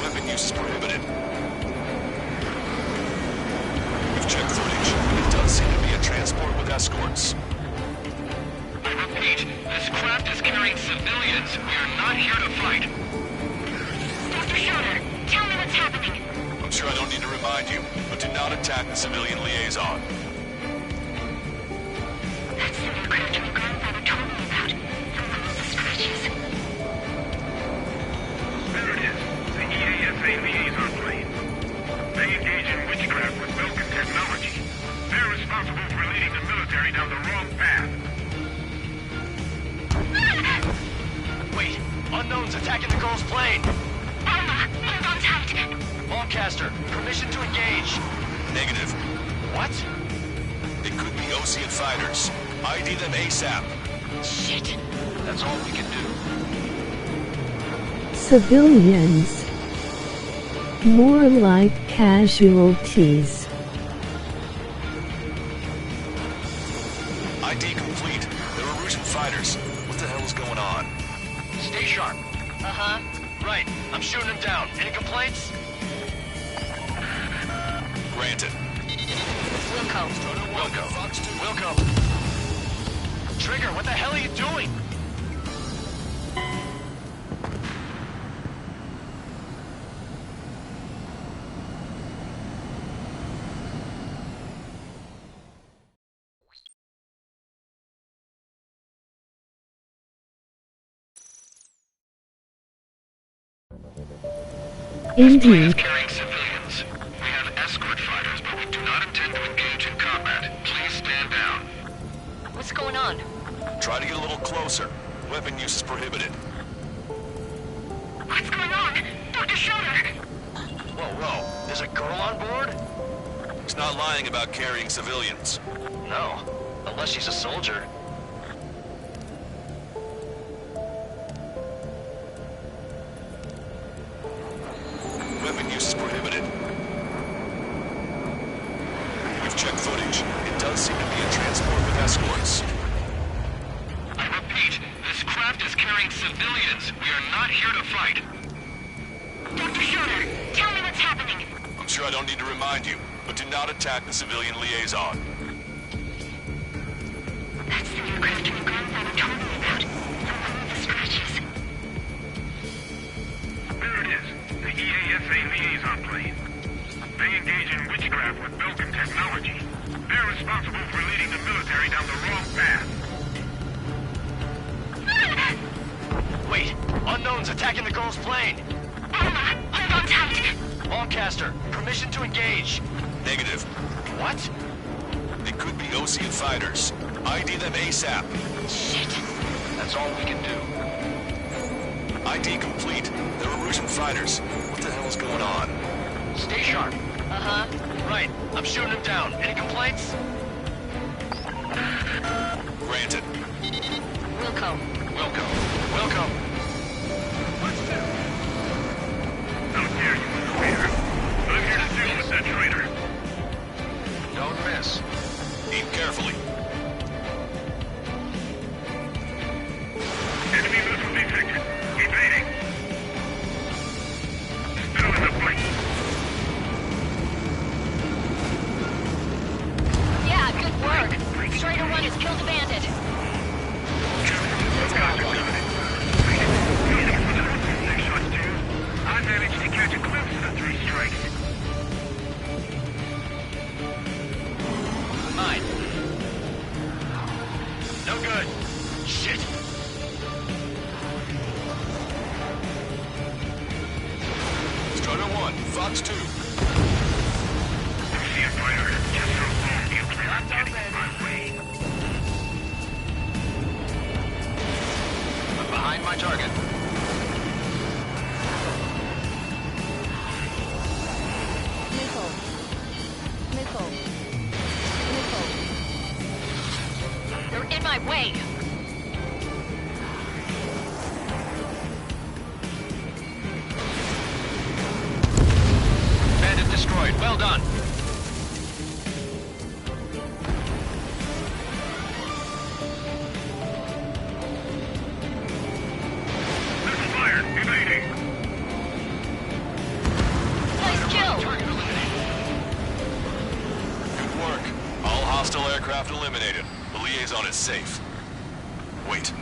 Weapon use is prohibited. We've checked footage. It does seem to be a transport with escorts.
I repeat, this craft is carrying civilians. We are not here to fight. Dr. Schroeder, tell me what's happening.
I'm sure I don't need to remind you, but do not attack the civilian liaison.
That's the aircraft your grandfather told me about. The one with the scratches. There it is. The EASA liaison plane. They engage in witchcraft with Vulcan technology. They're responsible for leading the military down the wrong path.
Wait, unknowns attacking the girl's plane.
Alma, hold on tight.
Lancaster, permission to engage.
Negative.
What?
It could be Osean fighters. ID them ASAP.
Shit.
That's all we can do.
Civilians. More like casualties.
ID complete. They're Erusian fighters. What the hell is going on?
Stay sharp.
Uh-huh.
Right, I'm shooting him down. Any complaints?
Granted.
Wilco.
Wilco. Trigger, what the hell are you doing?
Indeed.
Carrying civilians. We have escort fighters, but we do not intend to engage in combat. Please stand down.
What's going on?
Try to get a little closer. Weapon use is prohibited.
What's going on? Dr. Schroeder!
Whoa. There's a girl on board?
He's not lying about carrying civilians.
No, unless she's a soldier.
Weapon use is prohibited. We've checked footage. It does seem to be a transport with escorts.
I repeat, this craft is carrying civilians. We are not here to fight. Dr. Schroeder, tell me what's happening.
I'm sure I don't need to remind you, but do not attack the civilian liaison.
That's the aircraft your grandfather told me about. The one with the scratches. There it is. The EASA liaison plane. They engage in witchcraft with Vulcan technology. They're responsible for leading the military down the wrong path.
Wait, unknowns attacking the girl's plane.
Alma, hold on tight.
Lancaster, permission to engage.
Negative.
What?
It could be Osean fighters. ID them ASAP.
Shit.
That's all we can do.
ID complete. They're Erusian fighters. What the hell is going on?
Stay sharp.
Uh-huh.
Right, I'm shooting him down. Any complaints?
Granted.
Wilco.
Wilco.
How dare you interfere? I'm here to deal with that traitor.
Don't miss.
Aim carefully.
Enemy missile detected. Evading. Still in the fight.
Yeah, good work. Strider 1 has killed a bandit.
I managed to catch a glimpse of the 3 strikes.
Mine. No good. Shit.
Strider 1, Fox 2.
Wait!
Bandit destroyed. Well done.
Missile fired. Evading.
Nice kill!
Good work. All hostile aircraft eliminated. The liaison is safe. Wait.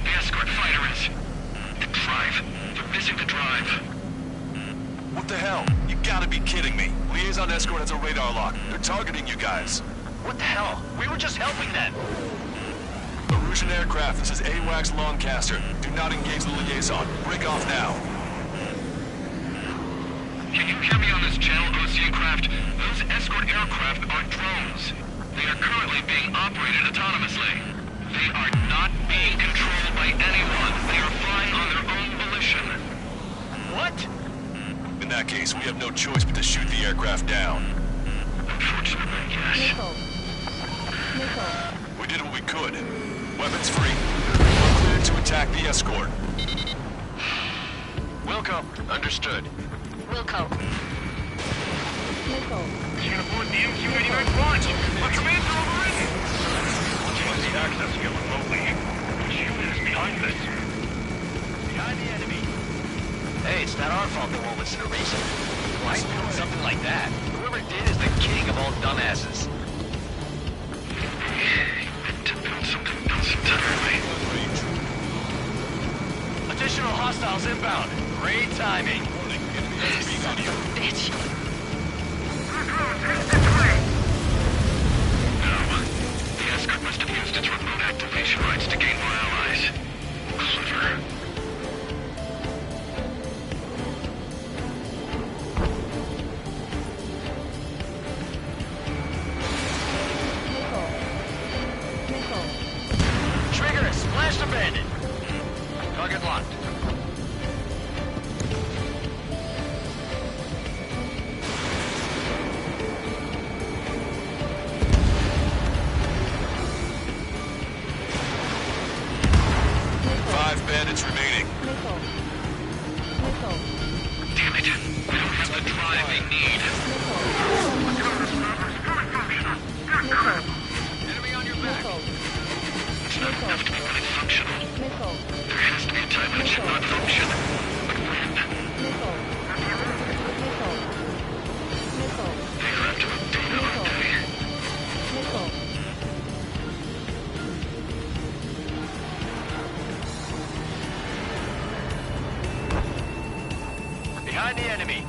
The escort fighter is... The drive. They're missing the drive.
What the hell? You gotta be kidding me. Liaison escort has a radar lock. They're targeting you guys.
What the hell? We were just helping them.
Erusian aircraft, this is AWACS Longcaster. Do not engage the liaison. Break off now.
Can you hear me on this channel, Ocean craft? Those escort aircraft are drones. They are currently being operated autonomously. They are not being controlled by anyone. They are flying on their own volition.
What?
In that case, we have no choice but to shoot the aircraft down.
Unfortunately, yes.
Missile. Missile.
We did what we could. Weapons free. We're cleared to attack the escort.
Wilco. Understood.
Wilco.
Missile.
You can avoid the MQ-89 launch. Our commander overridden. Use the access skill remotely. Which unit is behind this?
Behind the enemy. Hey, it's not our fault they won't listen to reason. Why do something like that? Whoever did is the king of all dumbasses.
To build something else entirely.
Additional hostiles inbound. Great timing.
Bitch.
No. The escort must have used its remote activation rights to gain more allies. Clever.
Trigger, splash the bandit. Target locked.
Five bandits remaining.
Missile. Missile.
Damn it. We don't have the drive they need.
Enemy on your back.
It's not enough to be fully functional.
Missile.
There has to be a time when it should not function. But when?
Missile. Missile. Missile.
They are after the data, aren't they?
Missile.
Behind the enemy.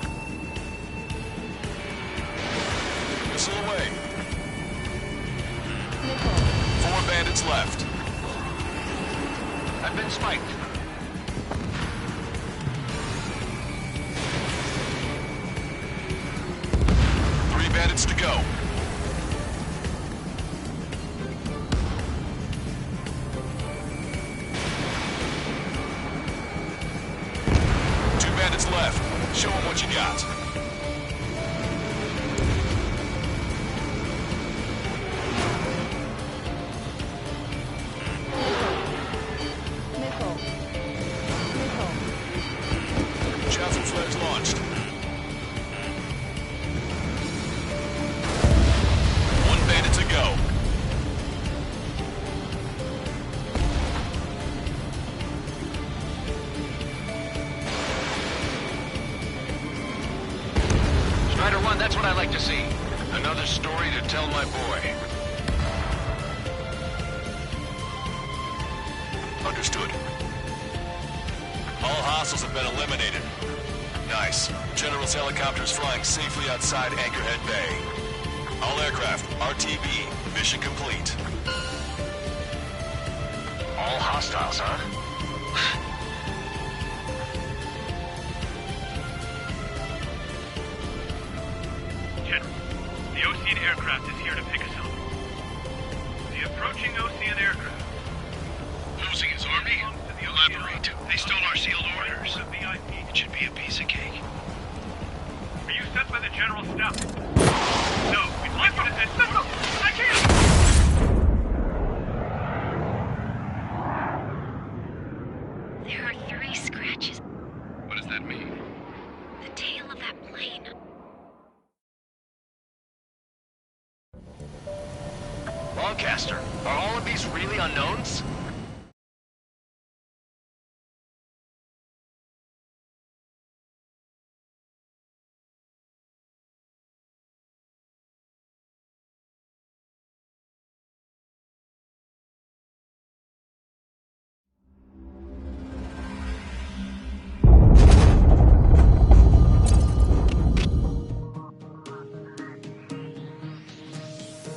Missile away.
Missile.
4 bandits left.
I've been spiked.
Three bandits to go. Two bandits left. Show them what you got.
Missile. Missile.
Chaffin flares launched. One bandit to go.
Strider 1, that's what I like to see. Another story to tell my boy.
Understood. All hostiles have been eliminated. Nice. General's helicopter is flying safely outside Anchorhead Bay. All aircraft, RTB, mission complete.
All hostiles, huh?
General, the Ocean aircraft is here to pick us up. The approaching Ocean aircraft.
Losing his army? Elaborate. They stole our sealed orders. It should be a piece of cake.
Are you sent by the General Staff? No, we'd like you to send... I can't!
scene.
Lancaster, are all of these really unknowns?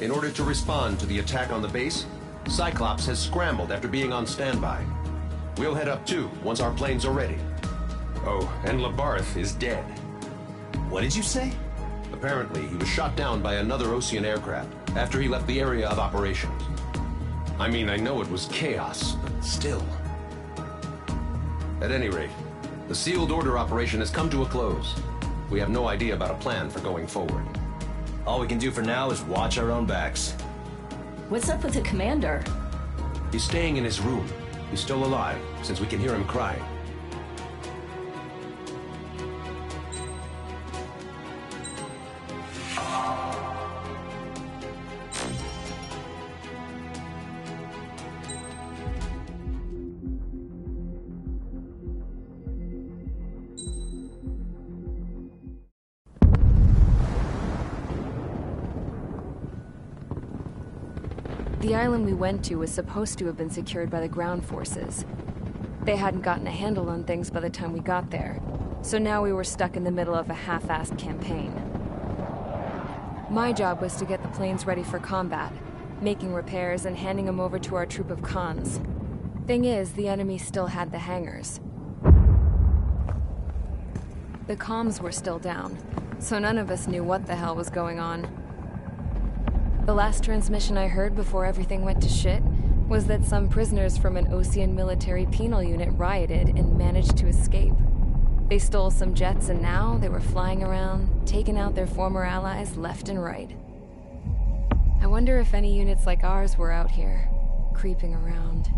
In order to respond to the attack on the base, Cyclops has scrambled after being on standby. We'll head up too, once our planes are ready. Oh, and Labarth is dead.
What did you say?
Apparently, he was shot down by another Ocean aircraft after he left the area of operations. I mean, I know it was chaos, but still. At any rate, the sealed order operation has come to a close. We have no idea about a plan for going forward.
All we can do for now is watch our own backs.
What's up with the commander?
He's staying in his room. He's still alive, since we can hear him crying.
The island we went to was supposed to have been secured by the ground forces. They hadn't gotten a handle on things by the time we got there, so now we were stuck in the middle of a half-assed campaign. My job was to get the planes ready for combat, making repairs and handing them over to our troop of cons. Thing is, the enemy still had the hangars. The comms were still down, so none of us knew what the hell was going on. The last transmission I heard before everything went to shit was that some prisoners from an Ocean military penal unit rioted and managed to escape. They stole some jets and now they were flying around, taking out their former allies left and right. I wonder if any units like ours were out here, creeping around.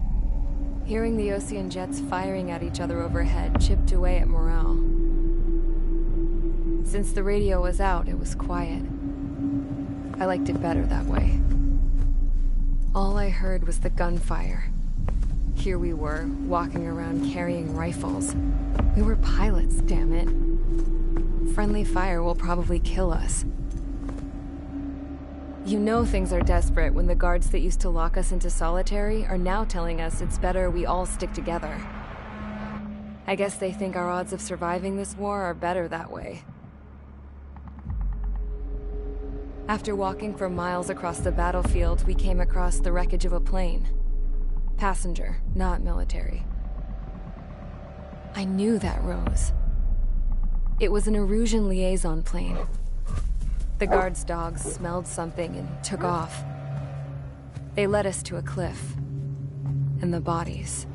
Hearing the Ocean jets firing at each other overhead chipped away at morale. Since the radio was out, it was quiet. I liked it better that way. All I heard was the gunfire. Here we were, walking around carrying rifles. We were pilots, damn it. Friendly fire will probably kill us. You know things are desperate when the guards that used to lock us into solitary are now telling us it's better we all stick together. I guess they think our odds of surviving this war are better that way. After walking for miles across the battlefield, we came across the wreckage of a plane. Passenger, not military. I knew that rose. It was an Erusian liaison plane. The guard's dogs smelled something and took off. They led us to a cliff. And the bodies.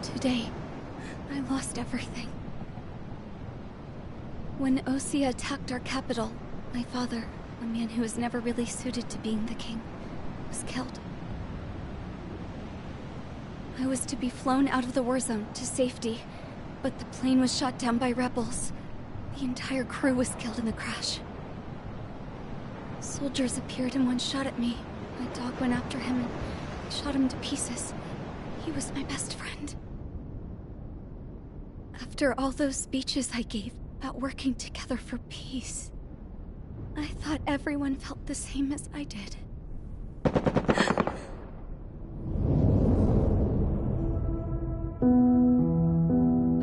Today, I lost everything. When Osea attacked our capital, my father, a man who was never really suited to being the king, was killed. I was to be flown out of the war zone to safety, but the plane was shot down by rebels. The entire crew was killed in the crash. Soldiers appeared and one shot at me. My dog went after him and shot him to pieces. He was my best friend. After all those speeches I gave about working together for peace, I thought everyone felt the same as I did.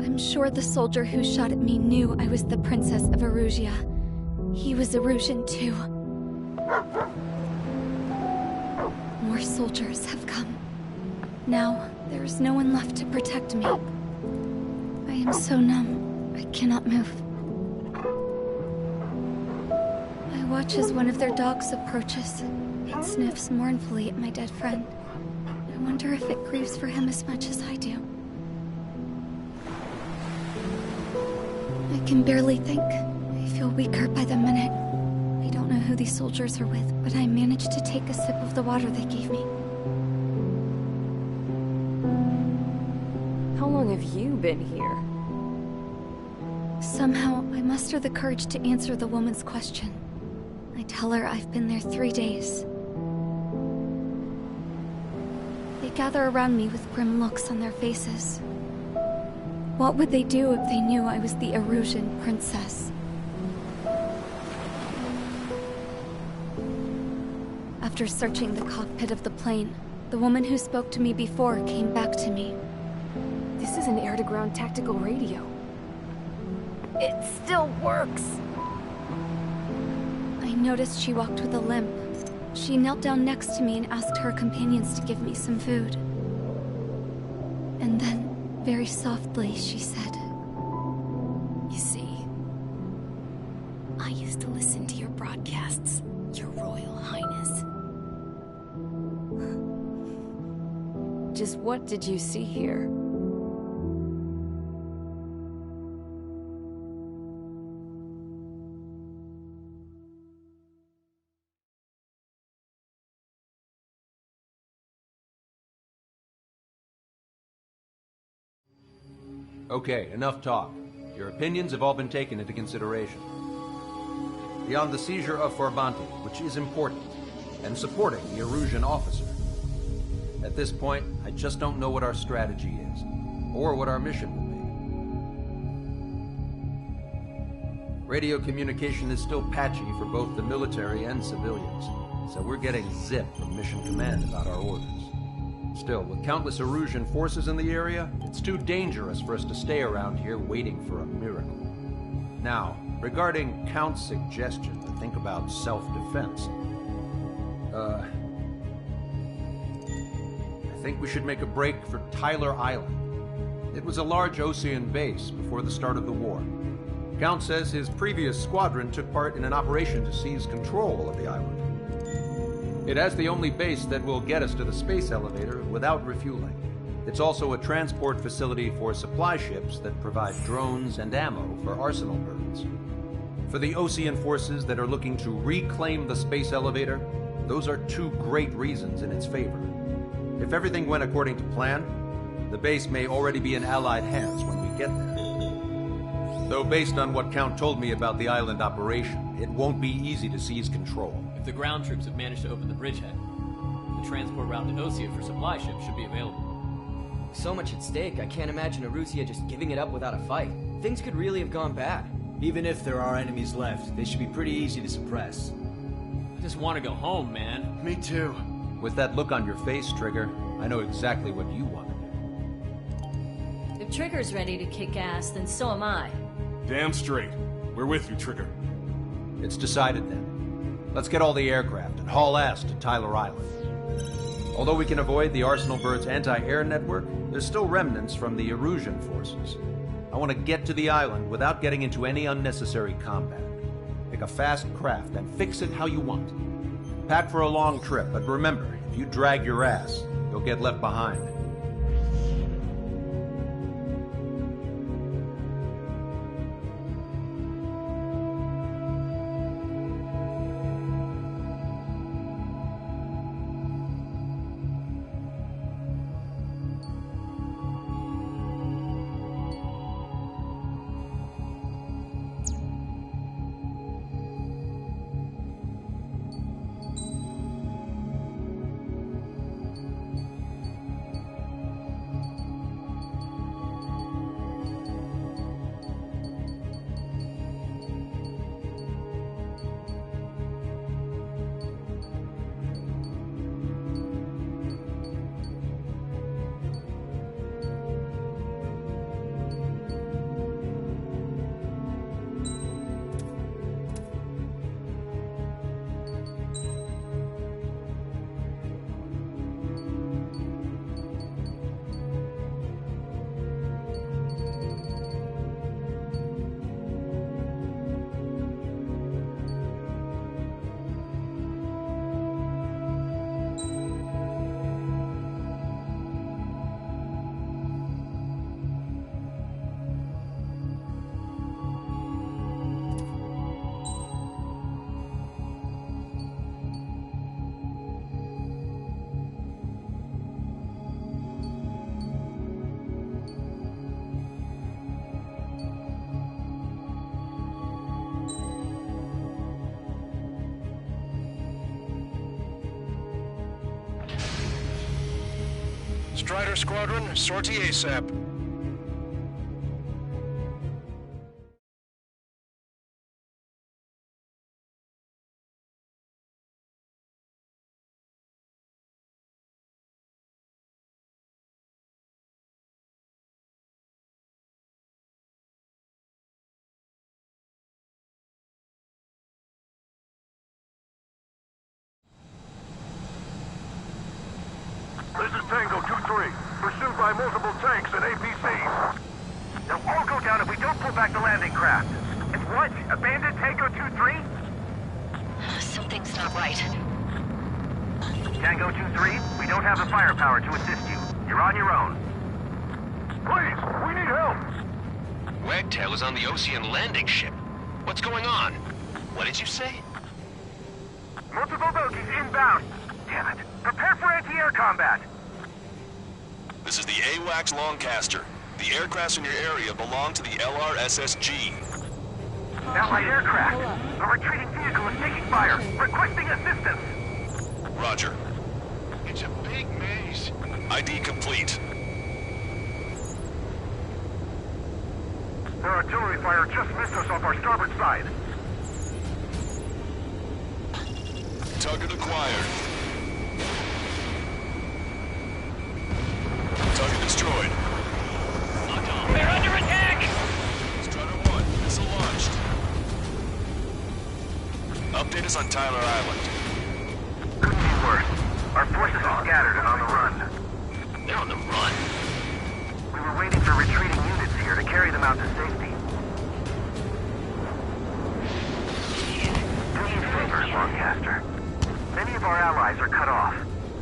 I'm sure the soldier who shot at me knew I was the Princess of Erusia. He was Erusian too. More soldiers have come. Now, there is no one left to protect me. I am so numb, I cannot move. I watch as one of their dogs approaches. It sniffs mournfully at my dead friend. I wonder if it grieves for him as much as I do. I can barely think. I feel weaker by the minute. I don't know who these soldiers are with, but I managed to take a sip of the water they gave me.
How long have you been here?
Somehow, I muster the courage to answer the woman's question. I tell her I've been there 3 days. They gather around me with grim looks on their faces. What would they do if they knew I was the Erusian princess? After searching the cockpit of the plane, the woman who spoke to me before came back to me.
This is an air-to-ground tactical radio. It still works!
I noticed she walked with a limp. She knelt down next to me and asked her companions to give me some food. And then, very softly, she said,
You see, I used to listen to your broadcasts, Your Royal Highness.
Just what did you see here?
Okay, enough talk. Your opinions have all been taken into consideration. Beyond the seizure of Farbanti, which is important, and supporting the Erusian officer. At this point, I just don't know what our strategy is, or what our mission will be. Radio communication is still patchy for both the military and civilians, so we're getting zip from Mission Command about our orders. Still, with countless Erusian forces in the area, it's too dangerous for us to stay around here waiting for a miracle. Now, regarding Count's suggestion to think about self-defense, I think we should make a break for Tyler Island. It was a large Osean base before the start of the war. Count says his previous squadron took part in an operation to seize control of the island. It has the only base that will get us to the space elevator without refueling. It's also a transport facility for supply ships that provide drones and ammo for arsenal birds. For the Osean forces that are looking to reclaim the space elevator, those are two great reasons in its favor. If everything went according to plan, the base may already be in Allied hands when we get there. Though based on what Count told me about the island operation, it won't be easy to seize control.
If the ground troops have managed to open the bridgehead, the transport route to Osea for supply ships should be available.
So much at stake, I can't imagine Erusia just giving it up without a fight. Things could really have gone bad.
Even if there are enemies left, they should be pretty easy to suppress.
I just want to go home, man.
Me too.
With that look on your face, Trigger, I know exactly what you want to do.
If Trigger's ready to kick ass, then so am I.
Damn straight. We're with you, Trigger.
It's decided then. Let's get all the aircraft and haul ass to Tyler Island. Although we can avoid the Arsenal Bird's anti-air network, there's still remnants from the Erusian forces. I want to get to the island without getting into any unnecessary combat. Pick a fast craft and fix it how you want. Pack for a long trip, but remember, if you drag your ass, you'll get left behind.
Strider Squadron, sortie ASAP.
This is Tango 2-3, pursued by multiple tanks and APCs.
They'll all go down if we don't pull back the landing craft. It's what? Abandoned Tango 2-3?
Something's not right.
Tango 2-3, we don't have the firepower to assist you. You're on your own.
Please, we need help!
Wagtail is on the Ocean landing ship. What's going on? What did you say?
Multiple bogies inbound. Damn it. Prepare for anti-air combat.
This is the AWACS Longcaster. The aircrafts in your area belong to the LRSSG.
Allied aircraft. A retreating vehicle is taking fire. Requesting assistance.
Roger.
It's a big maze.
ID complete.
Their artillery fire just missed us off our starboard side.
Target acquired. Target destroyed.
They're under attack!
Strider 1, missile launched. Update us on Tyler Island.
Couldn't be worse. Our forces are scattered and on the run.
They're on the run.
We were waiting for retreating units here to carry them out to safety. Do me a favor, Longcaster. Many of our allies are cut off.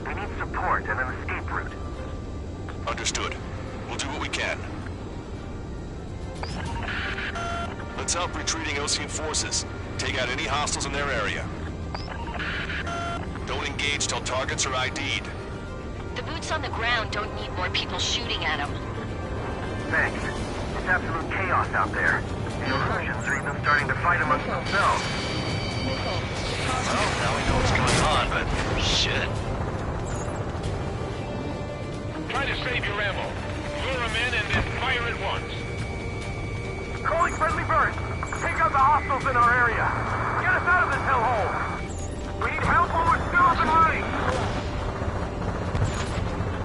We need support and an escape route.
Understood. We'll do what we can. Let's help retreating Ocean forces. Take out any hostiles in their area. Don't engage till targets are ID'd.
The boots on the ground don't need more people shooting at them.
Thanks. It's absolute chaos out there. The Erosions are even starting to fight amongst themselves.
Well, now we know what's going on, but shit.
Try to save your ammo. Lure them in and then fire at once.
Calling friendly birds! Take out the hostiles in our area! Get us out of this hellhole! We need help while we're still up and running!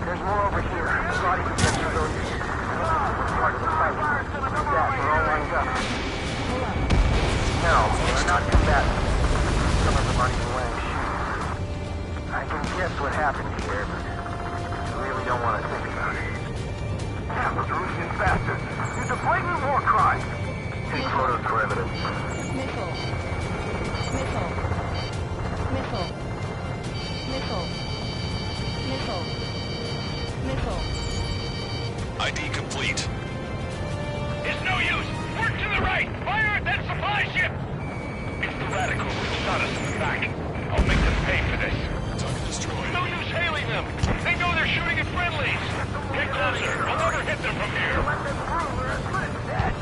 There's more over here. Body protection those. Part of the fight. Yeah, we're all lined up. No, we're not combatants. Some of them aren't even wearing shoes. I can guess what happened here, but I really don't want to think about it. Damn, those Russian bastards! It's a blatant war crime! Take photos for evidence.
Missile. Missile. Missile. Missile. Missile. Missile.
ID complete.
It's no use! Work to the right! Fire at that supply ship! It's the radicals that shot us in the back. I'll make them pay for this.
Target destroyed.
No use hailing them! They know they're shooting at friendlies! Get closer! I'll never hit them from here!
Let them through, we're as good as dead!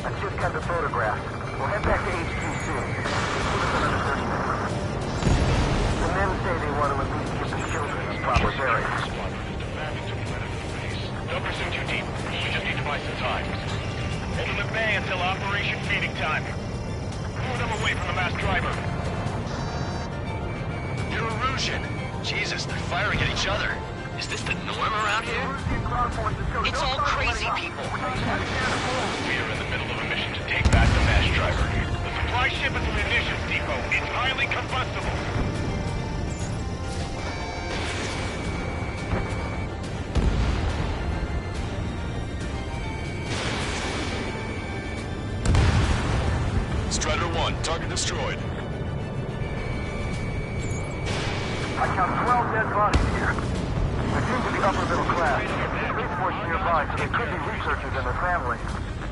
I just got the photograph. We'll head back to HQ soon. Give us another 30 minutes. The men say they want to at least give the children a proper burial.
Don't pursue too deep. We just need to buy some time. Hold them at bay until Operation Feeding Time. Move them away from the masked driver.
Erosion. Jesus, they're firing at each other. Is this the norm around here? It's all crazy people.
We are in the middle of a mission to take back the masked driver. The supply ship is a munitions depot. It's highly combustible.
Strider 1, target destroyed.
I count 12 dead bodies here. They seem to be upper middle class. Space Force nearby, so they could be researchers and their families.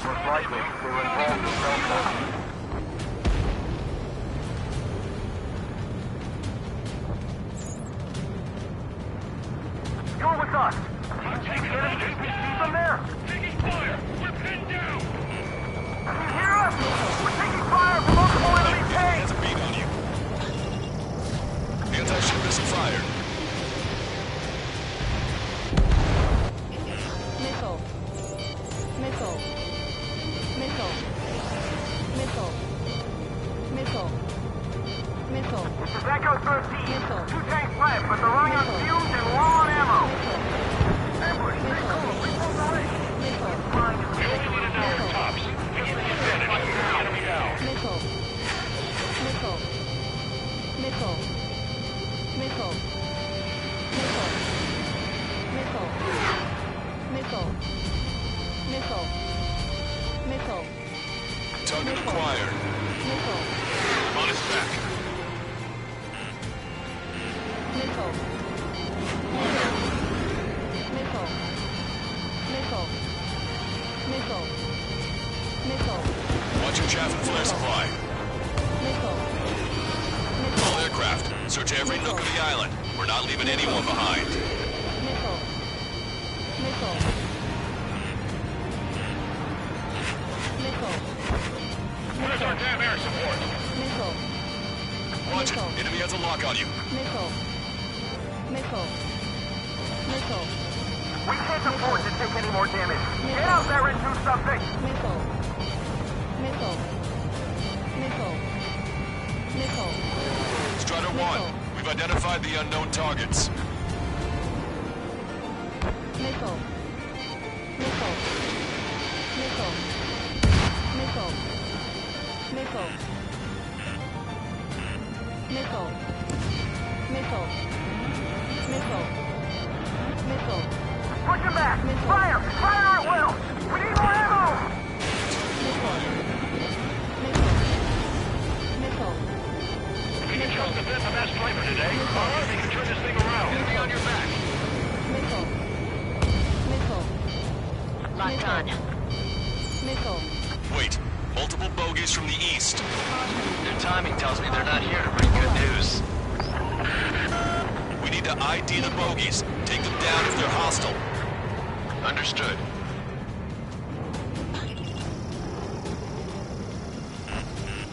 Most likely, they were involved in cell phones. You're with us. Enemy APCs from there.
Taking fire! We're pinned down!
Can you hear us? We're taking fire from multiple enemy tanks.
Has a beat on you. Anti-ship missile fired.
the first team. 2 tanks left, but they're running on fumes and low on ammo. Ambush, stay cool. We pulled the way.
You're holding it down, tops. Just the advantage. The enemy down.
Missile. Missile. Missile. Missile. Missile. Missile. Missile. Missile. Missile.
Target acquired.
Missile.
On its back.
Missile. Missile. Missile. Missile. Missile.
Watch your chaff and flare supply.
Missile.
All aircraft, search every nook of the island. We're not leaving anyone behind.
Missile. Missile. Missile.
Where's our damn air support?
Missile.
Watch it. Enemy has a lock on you.
Missile. Missile. Missile.
We can't afford to take any more damage. Get out there and do something.
Missile. Missile. Missile. Missile.
Strider 1, we've identified the unknown targets.
Missile. Missile. Missile. Missile. Missile. Missile. Missile. Missile. Missile.
Push him back.
Missile.
Fire! Fire at will! We need more ammo!
Missile. Missile. Missile.
We can just defend the best driver today. All right, we can turn this thing around. Enemy on your back.
Missile. Missile.
Locked on.
Missile.
Wait, multiple bogeys from the east.
Their timing tells me they're not here to bring good news.
We need to ID the bogeys. Take them down if they're hostile.
Understood.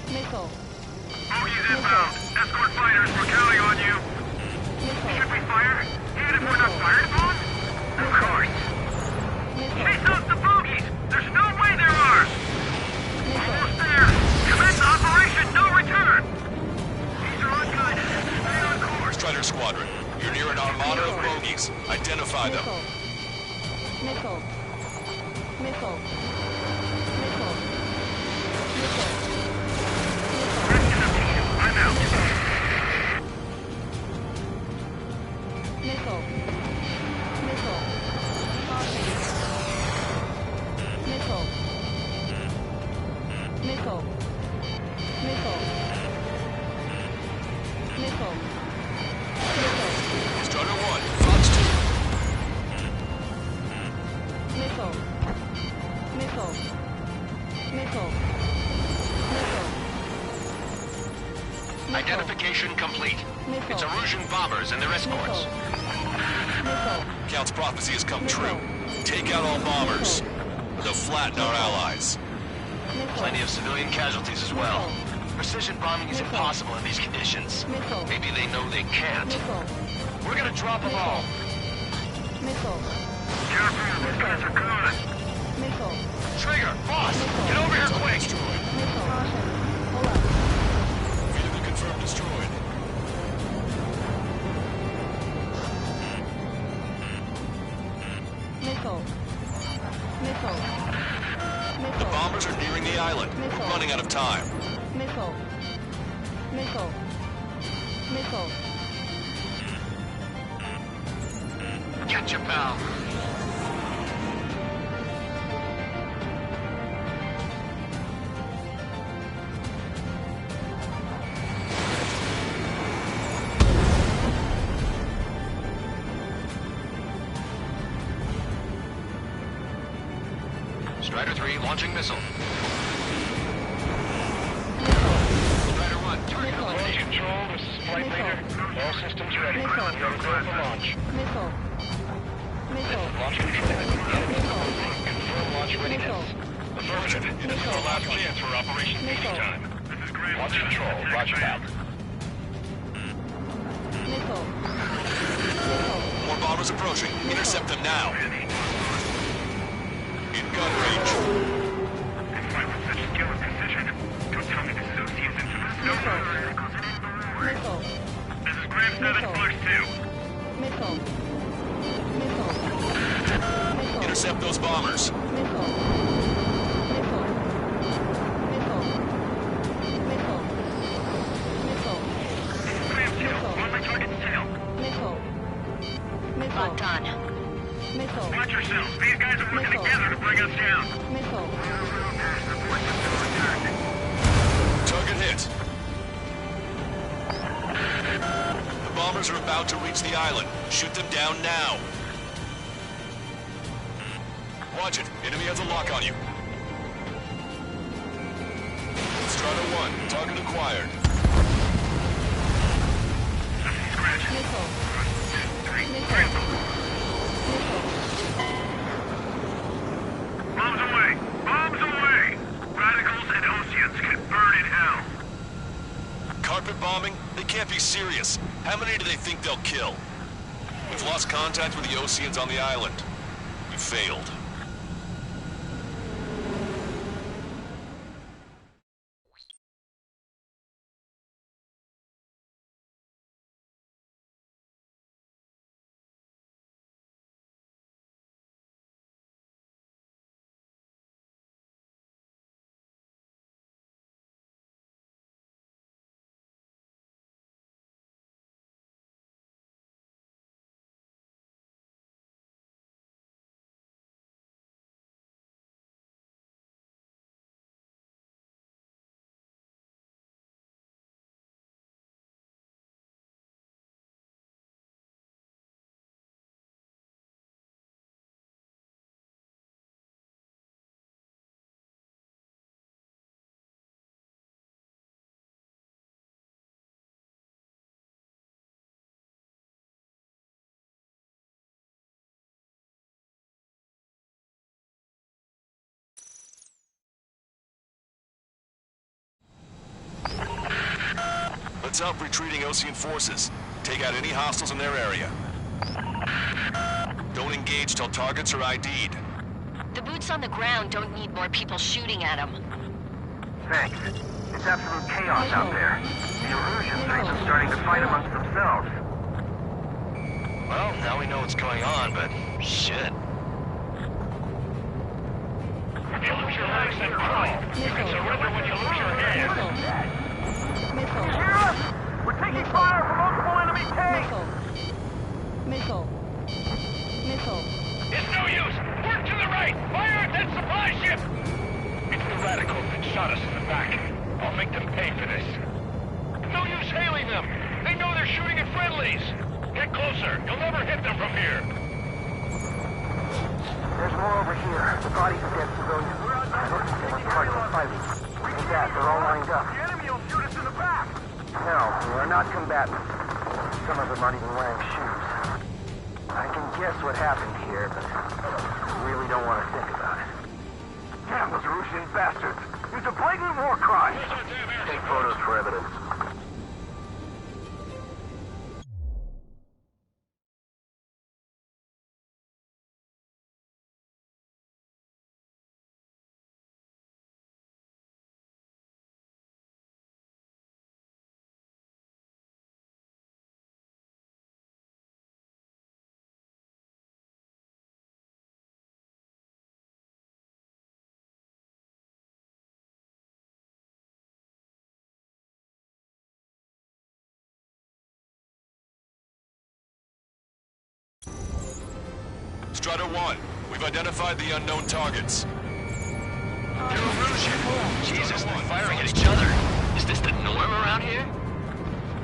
Missile.
Bogies inbound. Escort fighters, we're counting on you. Should we fire? Even if we're not fired upon? Of course. Chase out the bogies! There's no way they're ours! Almost there! Commence operation, no return! These are unguided. Stay on course.
Strider Squadron, you're near an armada of bogeys. Identify them.
Missile. Missile. Missile. Missile.
Rest in the team. I'm out.
Missile. Missile. Missile. Missile. Missile. Missile. Missile.
Strider 1, Fox 2.
Missile. Missile. Missile. Missile.
Identification complete.
Missile.
It's Erusian bombers and their escorts.
Missile.
Count's prophecy has come true. Take out all bombers. They'll flatten our allies.
Plenty of civilian casualties as well. Precision bombing is impossible in these conditions. Maybe they know they can't. We're gonna drop them all.
Missile.
Careful, those guys are good.
Missile.
Trigger, boss, get over here quick.
Missile. Hold up.
Vehicle confirmed destroyed.
Missile. Missile.
The bombers are nearing the island. We're running out of time.
Missile. Missile. Missile.
Get you, pal. Strider 3 launching missile. Strider 1, target
Launch control, this is flight leader. All systems ready. Go clear for launch.
Missile. Missile.
Launch control. Confirm launch readiness. Affirmative. This is our last chance for Operation Peacetime. Launch control. Roger that.
Missile.
More bombers approaching. Intercept them now. In gun range.
If I with such skill and precision, don't tell me this associate's instrument. No.
Missile.
down.
Missile.
Target hit. The bombers are about to reach the island. Shoot them down now. Watch it. Enemy has a lock on you. Strata 1. Target acquired.
Missile.
Bombs away! Bombs away! Radicals and Oceans can burn in hell.
Carpet bombing? They can't be serious. How many do they think they'll kill? We've lost contact with the Oceans on the island. We failed. Let's help retreating Ocean forces. Take out any hostiles in their area. Don't engage till targets are ID'd.
The boots on the ground don't need more people shooting at them.
Thanks. It's absolute chaos out there. The Erusian things are starting to fight amongst themselves.
Well, now we know what's going on, but shit.
You lose your legs and crawl. You can surrender when you lose your head.
Missile.
Hear us? We're taking fire from multiple enemy tanks!
Missile. Missile.
It's no use! Work to the right! Fire at that supply ship! It's the radicals that shot us in the back. I'll make them pay for this. No use hailing them! They know they're shooting at friendlies! Get closer! You'll never hit them from here! There's more over here. The bodies of dead civilians. I don't think they were part of the fighting. Look at that, they're all lined up. The enemy will shoot us in the back! No, we are not combatants. Some of them aren't even wearing shoes. I can guess what happened here, but I really don't want to think about it. Damn those Russian bastards! It's a blatant war crime! Take photos for evidence.
Strata 1, we've identified the unknown targets.
They're Erusian. Jesus, they're firing at each other. Is this the norm around here?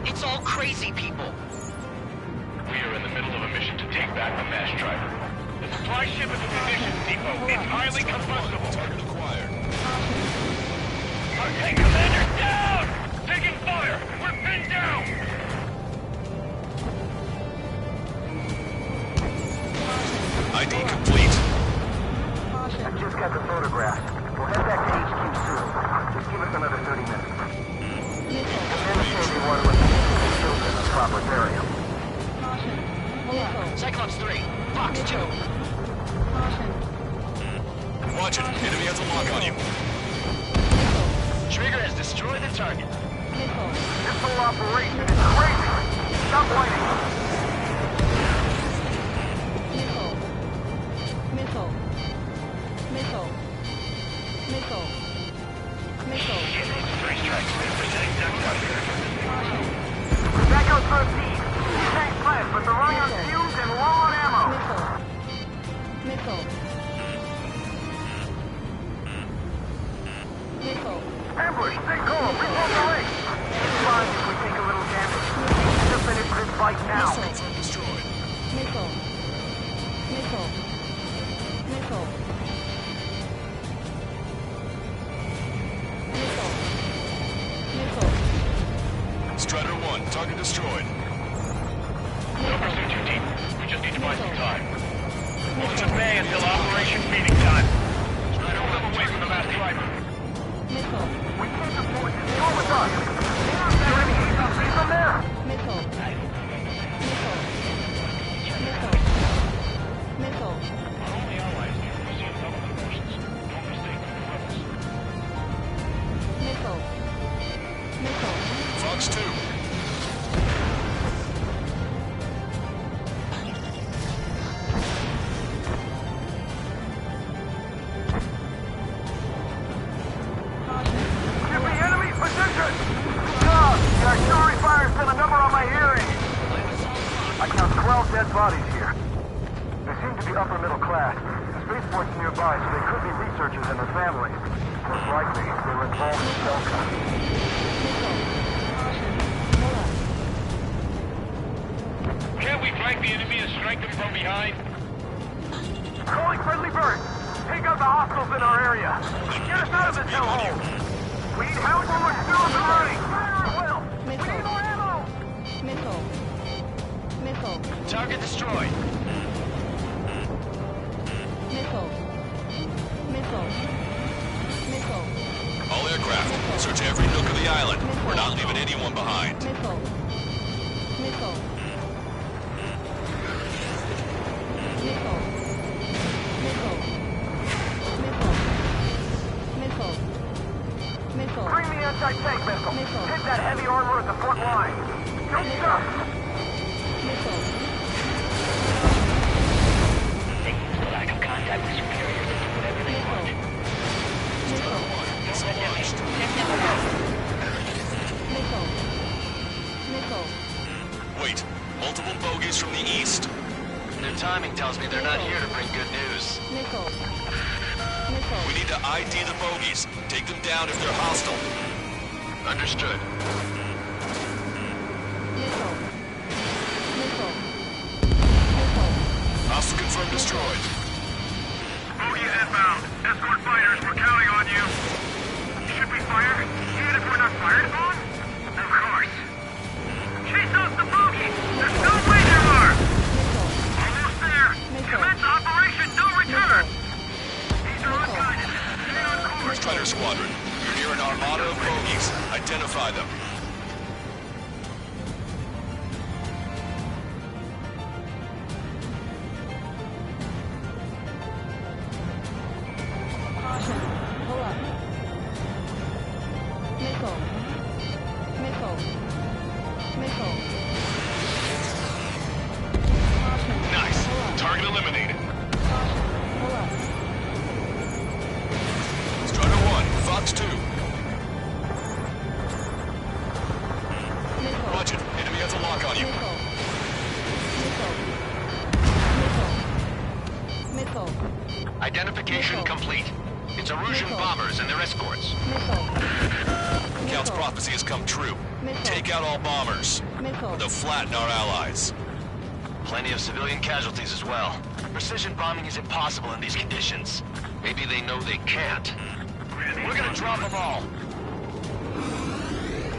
It's all crazy people.
We are in the middle of a mission to take back the mass driver. The supply ship is a munitions depot. It's highly combustible.
Target acquired.
Okay, Commander, down! Taking fire! We're pinned down!
ID complete.
I just got the photograph. We'll head back to HQ soon. Just give us another 30 minutes. The men say they want to let the children a proper burial.
Cyclops 3, Fox 2.
Watch it. Enemy has a lock on you.
Trigger has destroyed the target.
This whole operation is crazy! Stop fighting!
Missile. Missile. Missile. Missile.
Three strikes. Protect that
That goes for a feed. Tank fled, but they're running on fumes and low on ammo.
Missile. Missile.
Ambush! Stay calm! Reload the ring! It's fine if we take a little damage. We need to finish this fight now.
Confirm destroyed.
Missile. Missile. Missile. Missile. Missile.
Strider 1, target destroyed.
Don't pursue too deep. We just need to buy some time. Watch at May until Operation Feeding Time. Strider 1 away from the mass driver.
Missile.
We can't afford this. Go with us! Enemy agency from there!
Missile. Missile. Missile. Missile.
Our only allies near Brazilian government forces. Don't mistake them for rebels.
Missile. Missile.
Fox 2.
Give me enemy position! God, the artillery fire sent a number on my hearing! I count 12 dead bodies here. They seem to be upper middle class. The spaceport's nearby, so they could be researchers and their families. Most likely, they were involved in Delta.
Can't we flank the enemy and strike them from behind?
Calling friendly bird! Take out the hostiles in our area! Get us out of this hellhole! We need help when we're still in the running! Fire at will! We need more ammo!
Missile. Missile.
Target destroyed.
Missile. Missile. Missile.
All aircraft, search every nook of the island. We're not leaving anyone behind.
Missile. Missile. Missile. Missile. Missile. Missile. Missile.
Bring the anti-tank missile!
Missile.
Hit that heavy armor at the front line! Good stuff!
Missile.
They use the lack of contact with superiors to do whatever they want.
Missile. Missile. Missile.
Wait, multiple bogies from the east.
Their timing tells me they're not here to bring good news.
Missile. Missile.
We need to ID the bogies. Take them down if they're hostile.
Understood.
Missile. Missile. Missile.
Hostile confirmed destroyed.
Bogies inbound. Escort fighters, we're counting on you. Should we fire? Even if we're not fired upon? Of course. Chase off the bogies! There's no way there are! Almost there! Commence Operation No Return! These are unguided. Stay on course.
Strider Squadron, you're near an armada of bogies. Identify them.
Caution. Pull up. Missile. Missile. Missile. Caution.
Nice.
Pull up.
Target eliminated.
Caution. Pull up.
Strider 1, Fox 2.
Missile.
Watch it. Enemy has a lock on you.
Missile. Missile. Missile.
Identification complete. It's Erusian bombers and their escorts.
Missile.
Count's prophecy has come true.
Missile.
Take out all bombers.
Missile.
They'll flatten our allies.
Plenty of civilian casualties as well. Precision bombing is impossible in these conditions. Maybe they know they can't. We're gonna drop them all.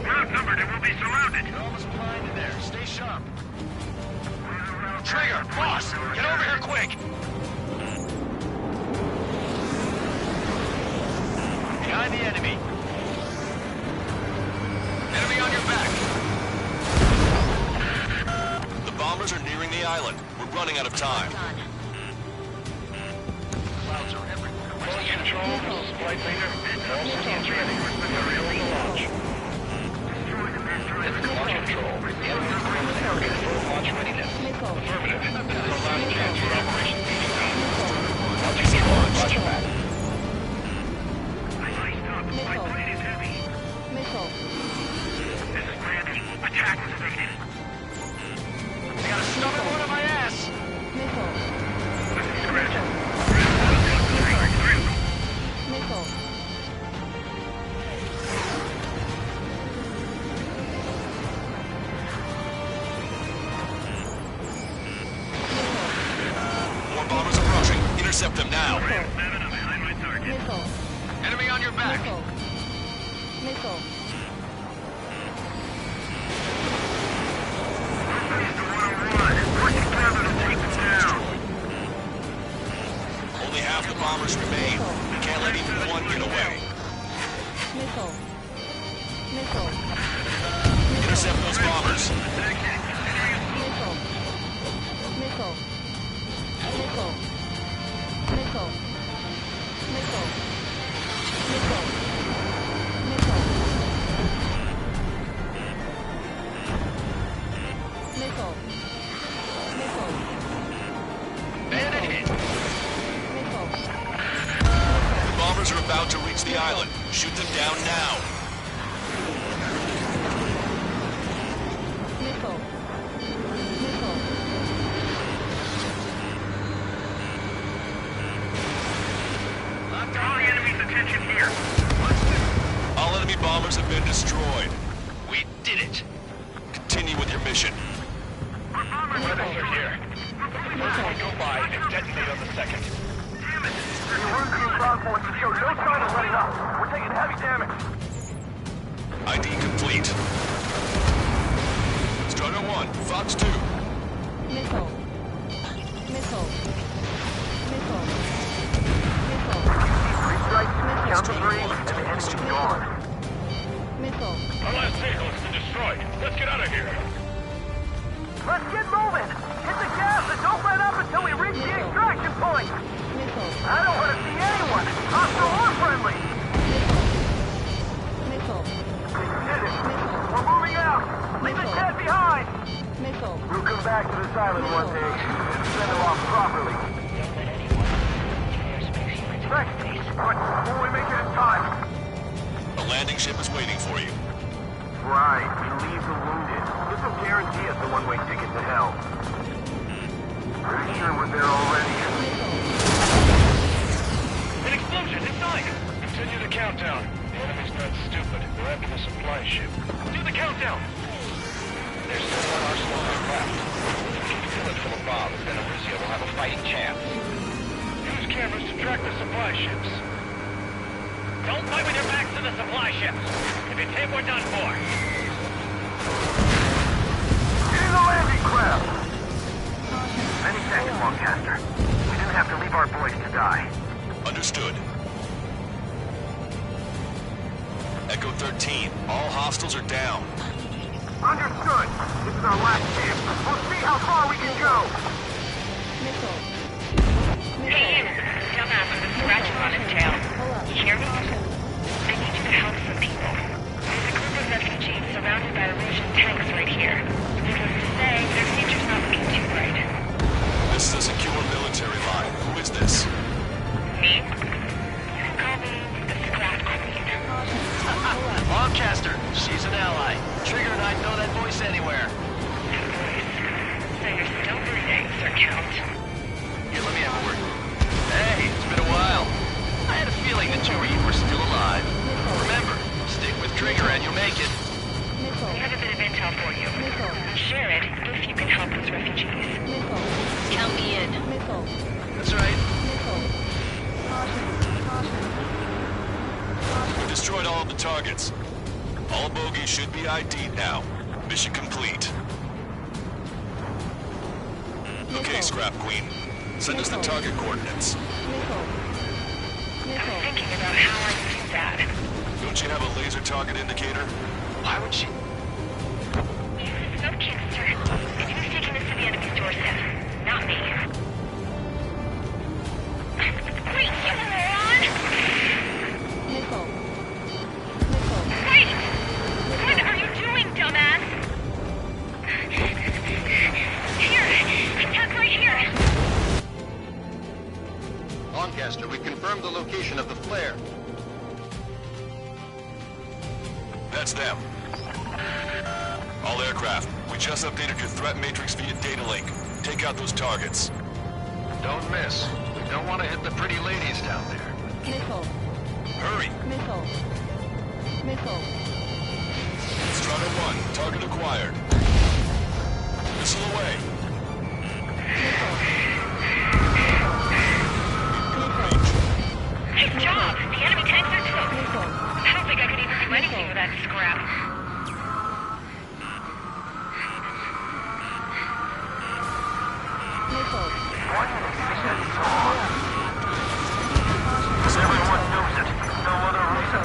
We're outnumbered and we'll be surrounded.
You're almost behind in there. Stay sharp. Trigger, boss, get over here quick. Behind the enemy. Enemy on your back.
The bombers are nearing the island. We're running out of time.
Clouds are everywhere.
Launch control, this is Flight Leader. All systems ready. Aerial to launch. This is launch control. The enemy is ground and air control launch readiness. Affirmative. This is our last chance for Operation Feeding Time. Launch control, launch back. My plane is heavy.
Missile.
This is Brandy. Attack was evaded.
They got a stubborn one on my ass.
Missile.
This is Scratch.
Missile.
now!
Missile.
Enemy on your back!
Missile.
Only half the bombers remain. We can't let even one get away.
Missile. Missile.
Intercept those bombers.
Missile. Missile. Missile. Missile. Missile. Missile. Missile. Missile. Missile.
Bandit hit!
Missile.
The bombers are about to reach the island. Shoot them down now.
Missile. Missile.
Draw the enemy's attention here.
All enemy bombers have been destroyed.
We did it!
Continue with your mission.
Weapons are here. First one go by and detonate on the second.
Damn it! Your room crew ground forces show no sign of letting up. We're taking heavy damage.
ID complete. Strider 1, Fox 2.
Missile. Missile. Missile. Missile.
Three strikes, count to three, and the enemy's gone.
Missile.
Our last vehicle has been destroyed. Let's get out of here.
Let's get moving! Hit the gas and don't let up until we reach the extraction point!
Missile.
I don't want to see anyone, hostile or friendly!
Missile.
We did it! We're moving out! Leave the cat behind!
Missile.
We'll come back to this island one day and send them off properly. Thanks! But will we make it in time?
A landing ship is waiting for you.
Right, relieve the wounded. This will guarantee us a one-way ticket to hell. Pretty sure we're there already.
An explosion inside! Continue the countdown. The enemy's not stupid. They're after the supply ship. Do the countdown! They're still on our smaller craft. If we fill it full of bombs, then Aruzia will have a fighting chance. Use cameras to track the supply ships.
Don't fight with your backs to the supply ships. If it's hit, we're done for. Get in the landing craft! Many thanks, Lancaster. We didn't have to leave our boys to die.
Understood. Echo 13, all hostiles are down.
Understood. This is our last chance. We'll see how far we can go.
Missile.
Hey, you. Dumbass with a scratch on his tail. You hear me? I need you to help some people. There's a group of refugees surrounded by Russian tanks right here. Needless to say, their future's not looking too bright.
This is a secure military line. Who is this?
Me? You can call me the Scrap Queen.
Lancaster, she's an ally. Trigger and I'd know that voice anywhere.
That voice. So you're still breathing, Sir Count.
Here, let me have a word. Hey, it's been a while. I had a feeling the two of you were still alive. Remember, stick with Trigger and you'll make it.
We have a bit of intel for you. Share it if you can help those refugees.
Count me in.
That's right.
We destroyed all of the targets. All bogies should be ID'd now. Mission complete. Okay, Scrap Queen. Send us the target coordinates.
I'm thinking about how I can do that.
Don't you have a laser target indicator?
Why would she?
No kidding, sir. If he was taking this to the enemy's doorstep, not me. Wait, you moron! Wait! What are you doing, dumbass? Here! Attack right here!
Lancaster, we've confirmed the location of the flare.
That's them. All aircraft, we just updated your threat matrix via data link. Take out those targets.
Don't miss. We don't want to hit the pretty ladies down there.
Missile.
Hurry!
Missile. Missile.
Strider 1, target acquired. Missile away.
Missile.
I don't think I could even do anything with that scrap.
Everyone knows it. No other reason.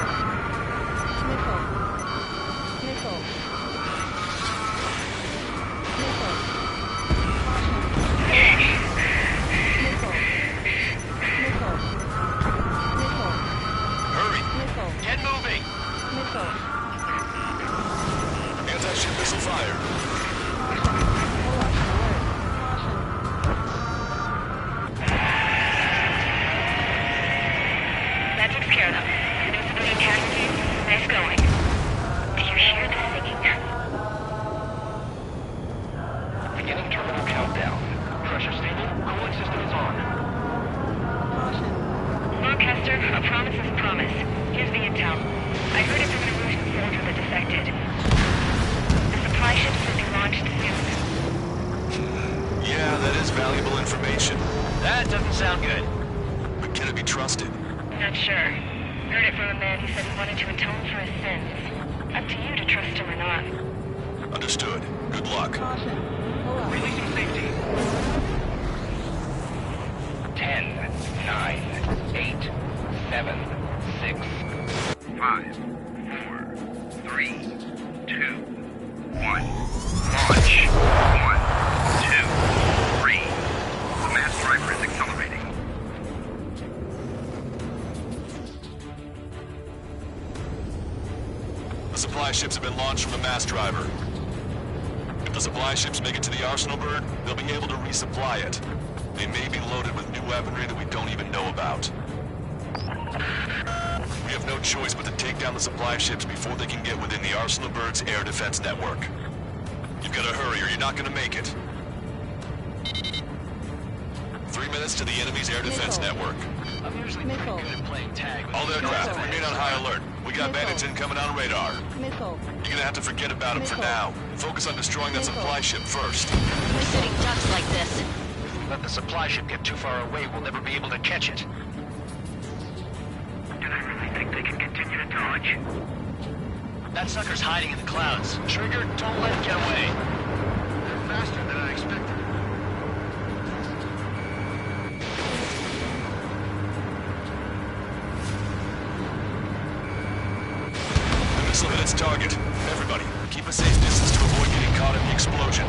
Hurry! Get moving! Anti-ship missile fire.
That takes care of them. No civilian casualties. Nice going. Do you hear the singing?
Beginning terminal countdown. Pressure stable. Cooling system is on.
Lancaster, a promise is a promise. Here's the intel. I heard it from an illusion soldier that defected. The supply ships will be launched soon.
Yeah, that is valuable information.
That doesn't sound good.
But can it be trusted?
Not sure. Heard it from a man who said he wanted to atone for his sins. Up to you to trust him or not.
Understood. Good luck.
Releasing safety.
10, 9, 8, 7, 6,
5, 4, 3, 2, 1. Launch. 1, 2, 3. The mass driver is accelerating.
The supply ships have been launched from the mass driver. If the supply ships make it to the arsenal bird, they'll be able to resupply it. They may be loaded with new weaponry that we don't even know about. We have no choice but to take down the supply ships before they can get within the arsenal bird's air defense network. You've got to hurry or you're not going to make it. 3 minutes to the enemy's air defense network.
I'm usually pretty good at playing tag.
All aircraft, remain on high alert. We got bandits incoming on radar.
Missile.
You're gonna have to forget about them for now. Focus on destroying that supply ship first.
We're sitting ducks like this.
Let the supply ship get too far away, we'll never be able to catch it.
Do they really think they can continue to dodge?
That sucker's hiding in the clouds. Trigger, don't let it get away.
They're faster than I expected.
The missile hit its target. Everybody, keep a safe distance to avoid getting caught in the explosion.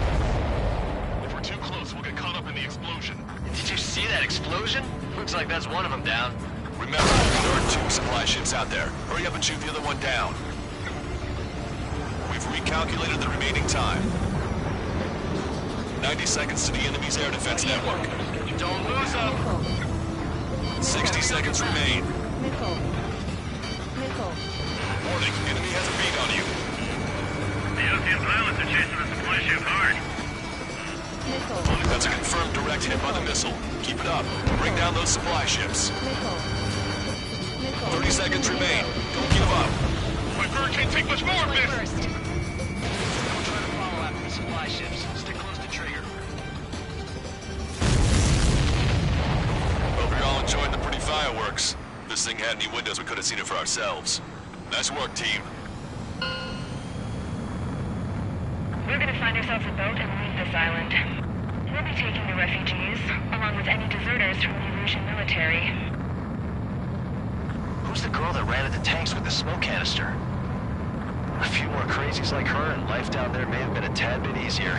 If we're too close, we'll get caught up in the explosion.
Did you see that explosion? Looks like that's one of them down.
Remember, there are 2 supply ships out there. Hurry up and shoot the other one down. We've recalculated the remaining time. 90 seconds to the enemy's air defense network.
Don't lose them.
60 seconds remain.
Missile. Missile.
Warning, enemy has a beat on you.
The Ocean pilots are chasing the supply ship hard.
Missile.
That's a confirmed direct hit by the missile. Keep it up. Bring down those supply ships.
Missile. Missile.
30 seconds remain. Don't give up. My bird can't take much more, miss!
Don't try to follow after the supply ships. Stick close to trigger.
Hope you're all enjoying the pretty fireworks. If this thing had any windows, we could have seen it for ourselves. Nice work, team.
We're gonna find ourselves a boat and leave this island. We'll be taking the refugees, along with any deserters from the Erusian military.
Who's the girl that ran at the tanks with the smoke canister? A few more crazies like her, and life down there may have been a tad bit easier.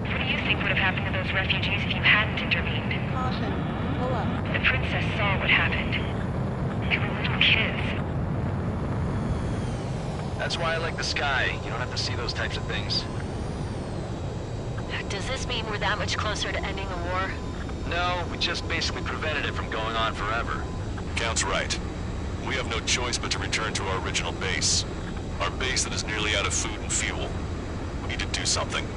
What do you think would have happened to those refugees if you hadn't intervened?
Caution. Pull up.
The princess saw what happened. They were little kids.
That's why I like the sky. You don't have to see those types of things.
Does this mean we're that much closer to ending the war?
No, we just basically prevented it from going on forever.
Count's right. We have no choice but to return to our original base. Our base that is nearly out of food and fuel. We need to do something.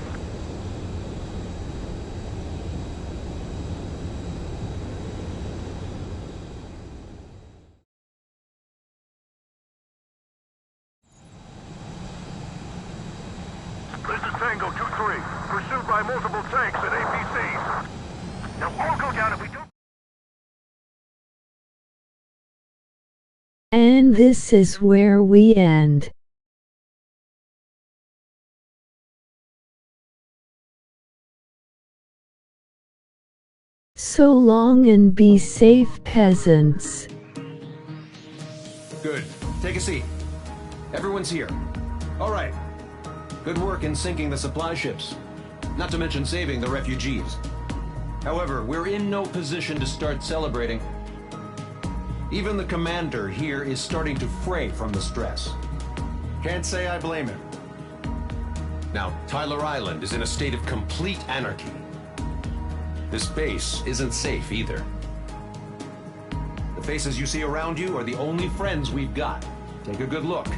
This is Tango 2-3, pursued by multiple tanks and APCs. Now all go down if we don't...
this is where we end. So long and be safe, peasants.
Good. Take a seat. Everyone's here. All right. Good work in sinking the supply ships. Not to mention saving the refugees. However, we're in no position to start celebrating. Even the commander here is starting to fray from the stress. Can't say I blame him. Now, Tyler Island is in a state of complete anarchy. This base isn't safe either. The faces you see around you are the only friends we've got. Take a good look.